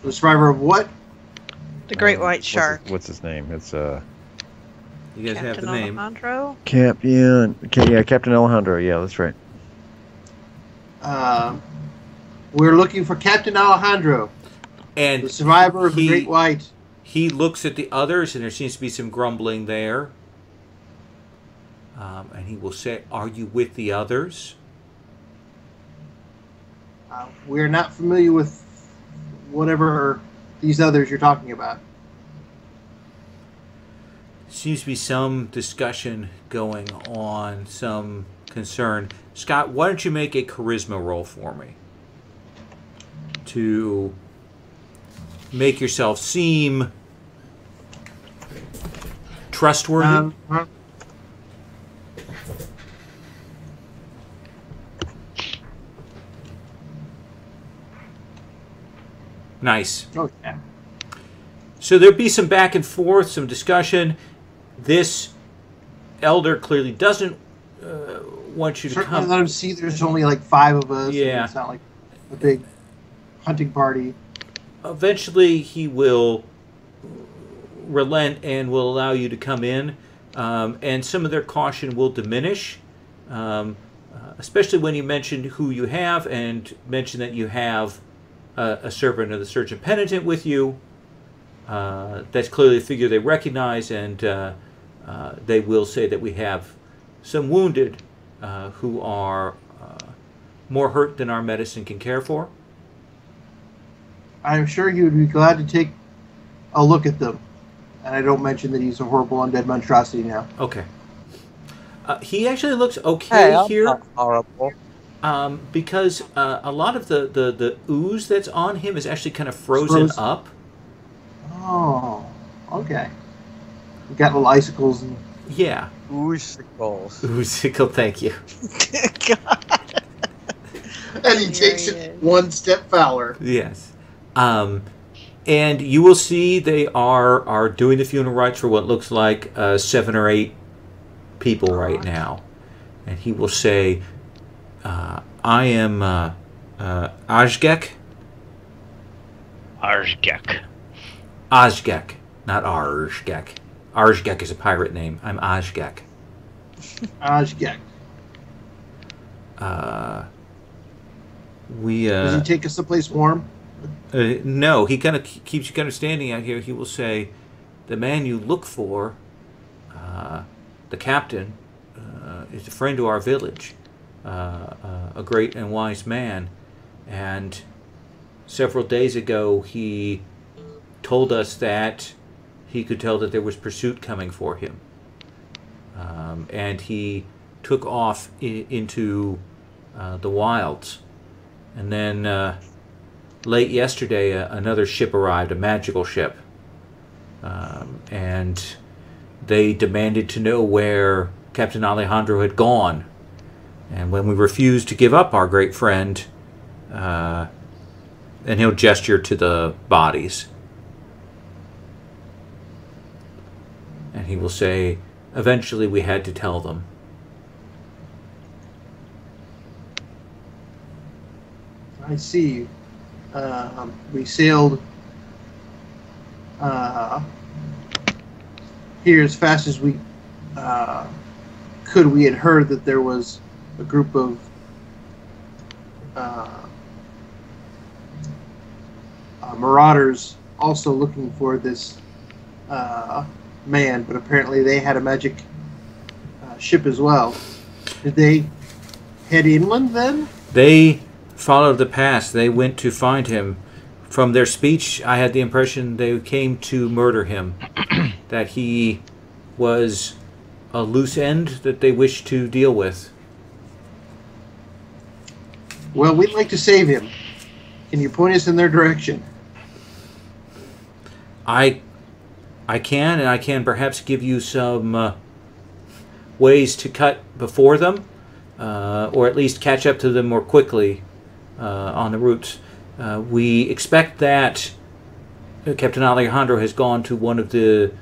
The survivor of what? The great white shark. What's his name? It's You guys have Captain the name. Alejandro? Captain Alejandro. Yeah, that's right. We're looking for Captain Alejandro, And the survivor of the Great White. He looks at the others, and there seems to be some grumbling there. And he will say, "Are you with the others?" We're not familiar with whatever these others you're talking about. Seems to be some discussion going on, some concern. Scott, why don't you make a charisma roll for me to make yourself seem trustworthy? Nice. Oh, yeah. So there'll be some back and forth, some discussion. This elder clearly doesn't want you to Certainly come. let him see there's only like 5 of us. Yeah. And it's not like a big hunting party. Eventually, he will relent and will allow you to come in, and some of their caution will diminish, especially when you mention who you have and mention that you have a servant of the Surgeon Penitent with you. That's clearly a figure they recognize, and they will say that we have some wounded who are more hurt than our medicine can care for. I'm sure he would be glad to take a look at them. And I don't mention that he's a horrible undead monstrosity now. Okay. He actually looks okay here. Not horrible. Because a lot of the ooze that's on him is actually kind of frozen up. Oh, okay. We got little icicles and Yeah. Oosicles. Oosicle, thank you. God. and he takes it one step fouler. Yes. And you will see they are doing the funeral rites for what looks like 7 or 8 people right now. And he will say, I am Ajgek. Arzgek. Ajgek, not Arzgek. Arzgek is a pirate name. I'm Ajgek. Ajgek. Does he take us someplace warm? No, he kind of keeps you kind of standing out here. He will say, the man you look for, the captain, is a friend to our village, a great and wise man, and several days ago he told us that he could tell that there was pursuit coming for him, and he took off into the wilds, and then late yesterday another ship arrived, a magical ship, and they demanded to know where Captain Alejandro had gone, and when we refused to give up our great friend, and he'll gesture to the bodies, and he will say, eventually we had to tell them. I see. We sailed here as fast as we could. We had heard that there was a group of marauders also looking for this man, but apparently they had a magic ship as well. Did they head inland then? They followed the path. They went to find him. From their speech, I had the impression they came to murder him. That he was a loose end that they wished to deal with. Well, we'd like to save him. Can you point us in their direction? I can, and I can perhaps give you some ways to cut before them, or at least catch up to them more quickly on the routes. We expect that Captain Alejandro has gone to one of the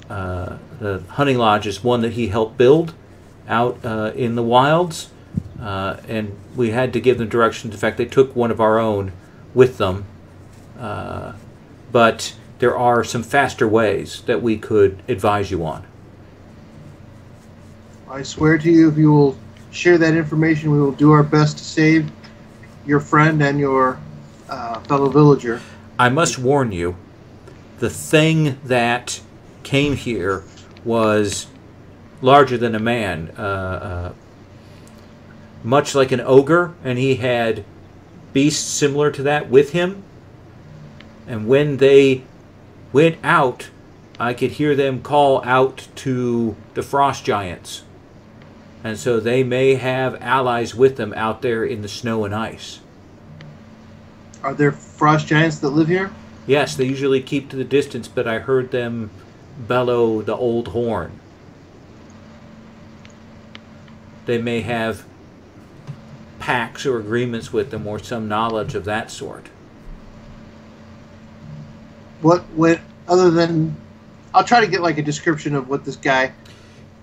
hunting lodges, one that he helped build out in the wilds, and we had to give them directions. In fact, they took one of our own with them, but there are some faster ways that we could advise you on. I swear to you, if you will share that information, we will do our best to save your friend and your fellow villager. I must warn you, the thing that came here was larger than a man, much like an ogre, and he had beasts similar to that with him. And when they went out, I could hear them call out to the frost giants. And so they may have allies with them out there in the snow and ice. Are there frost giants that live here? Yes, they usually keep to the distance, but I heard them bellow the old horn. They may have pacts or agreements with them or some knowledge of that sort. What other than... I'll try to get like a description of what this guy...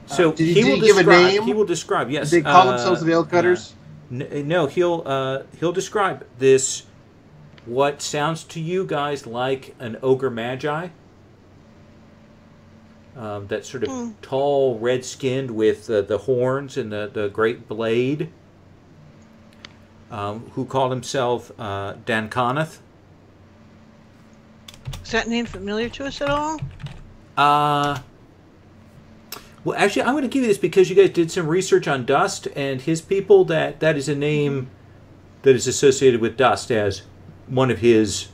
So did he will give a describe, name? He will describe, yes. Did they call themselves the Ale Cutters? No, he'll describe this, what sounds to you guys like an ogre magi. That sort of tall, red-skinned with the horns and the great blade, who called himself Danconeth. Is that name familiar to us at all? Well, actually, I'm going to give you this because you guys did some research on Dust and his people. That is a name that is associated with Dust as one of his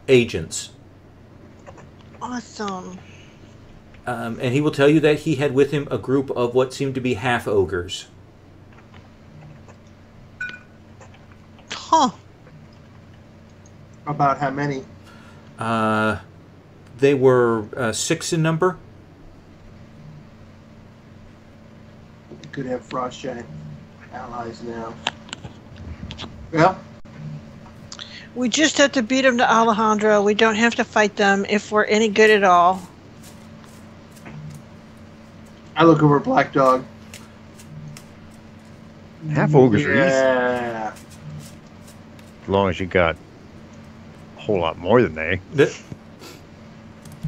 agents. Awesome. And he will tell you that he had with him a group of what seemed to be half-ogres. Huh. About how many? They were 6 in number. We could have frost giant allies now. Well, We just have to beat them to Alejandro. We don't have to fight them if we're any good at all. I look over at Black Dog. Half ogres are easy. Yeah. As long as you got a whole lot more than they.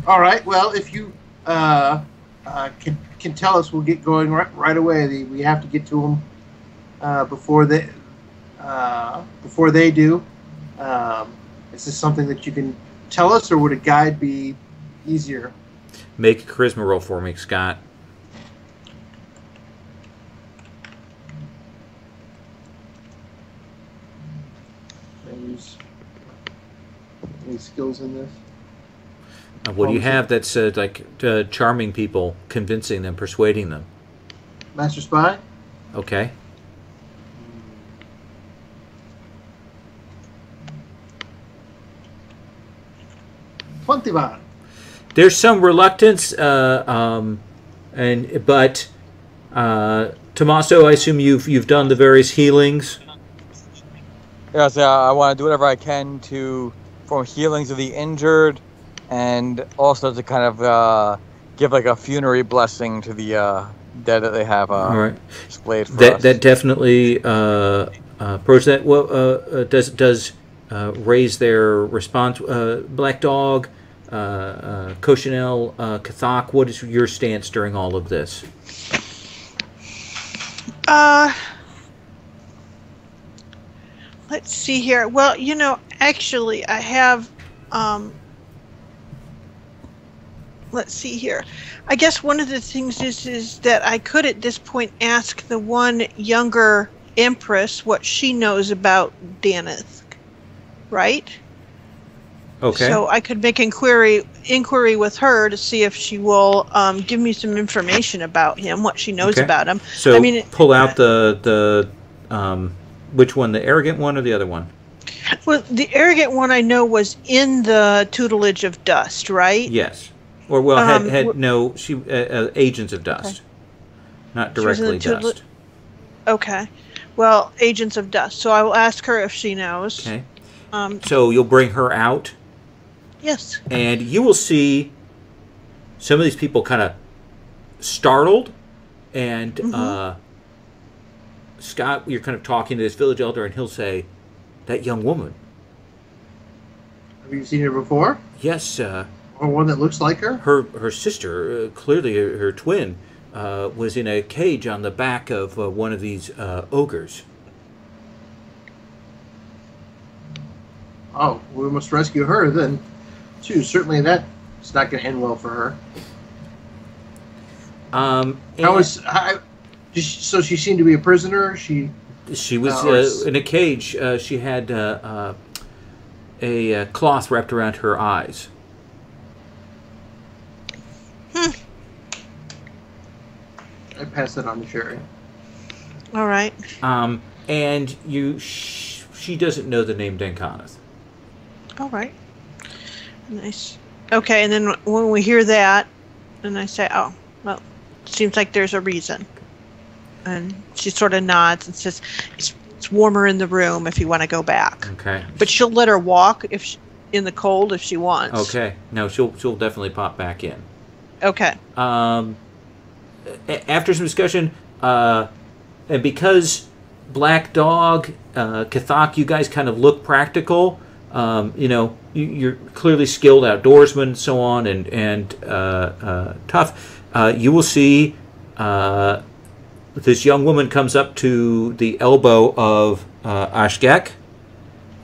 All right. Well, if you can tell us, we'll get going right away. We have to get to them before they do. Is this something that you can tell us, or would a guide be easier? Make a charisma roll for me, Scott. Can I use any skills in this? What do you have that's charming people, convincing them, persuading them? Master Spy? Okay. $21. There's some reluctance, but Tommaso, I assume you've done the various healings. Yes, I want to do whatever I can to perform healings of the injured, and also to kind of give like a funerary blessing to the dead that they have All right. displayed for us. That definitely approach that. Well, does raise their response. Black Dog, Cochinelle, Kathak, what is your stance during all of this? Let's see here. Well, actually, I have, let's see here. I guess one of the things is that I could at this point ask the one younger Empress what she knows about Danith, right? Okay. So I could make inquiry with her to see if she will give me some information about him, what she knows Okay. about him. So I mean, pull out the which one, the arrogant one or the other one? well, the arrogant one I know was in the tutelage of Dust, right? Yes. Or well, had no. She Agents of Dust, Okay. not She was in directly the Dust. Okay. Well, Agents of Dust. So I will ask her if she knows. Okay. So you'll bring her out, Yes. and you will see some of these people kind of startled, and Scott, you're kind of talking to this village elder, and he'll say, "That young woman." Have you seen her before? Yes. Or one that looks like her? Her sister, clearly her twin, was in a cage on the back of one of these ogres. Oh, we must rescue her then, too. Certainly that's not going to end well for her. So she seemed to be a prisoner? She was in a cage. She had a cloth wrapped around her eyes. I pass that on to Sherry. All right. And she doesn't know the name Dankaneth. All right. Nice. Okay, and then when we hear that, and I say, "Oh, well, seems like there's a reason," and she sort of nods and says, "It's warmer in the room if you want to go back." Okay. But she'll let her walk in the cold if she wants. Okay. No, she'll definitely pop back in. Okay. After some discussion, and because Black Dog, Kathak, you guys kind of look practical. You're clearly skilled outdoorsman and so on, and tough. You will see this young woman comes up to the elbow of Ashgek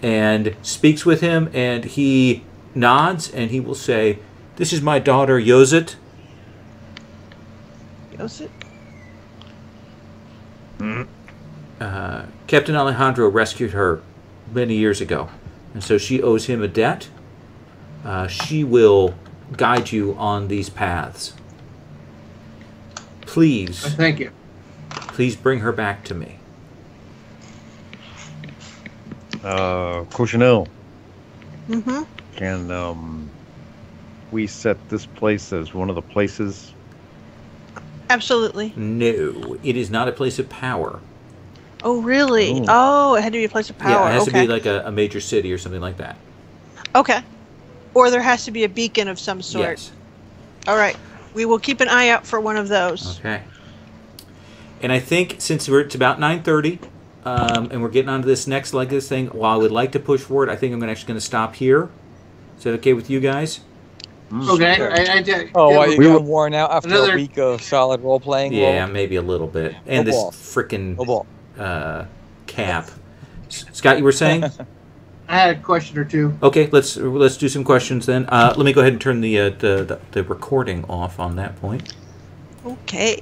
and speaks with him, and he nods, and he will say, "This is my daughter, Yozit." Yozit? Captain Alejandro rescued her many years ago, and so she owes him a debt. She will guide you on these paths. Please. Thank you. Please bring her back to me. Cochonel. Mm-hmm. Can we set this place as one of the places? Absolutely. No, it is not a place of power. Oh, really? Ooh. Oh, it had to be a place of power. Yeah, it has to Okay. be like a major city or something like that. Okay. Or there has to be a beacon of some sort. Yes. All right. We will keep an eye out for one of those. Okay. And I think since it's about 9:30, and we're getting onto this next leg of this thing, while I would like to push forward, I think I'm actually going to stop here. Is that okay with you guys? Okay. Sure. I did. You got worn out after Another- a week of solid role playing? Yeah, maybe a little bit. And No this ball. frickin' No ball. cap. Scott, you were saying? I had a question or two. Okay, let's do some questions then. Let me go ahead and turn the recording off on that point. Okay.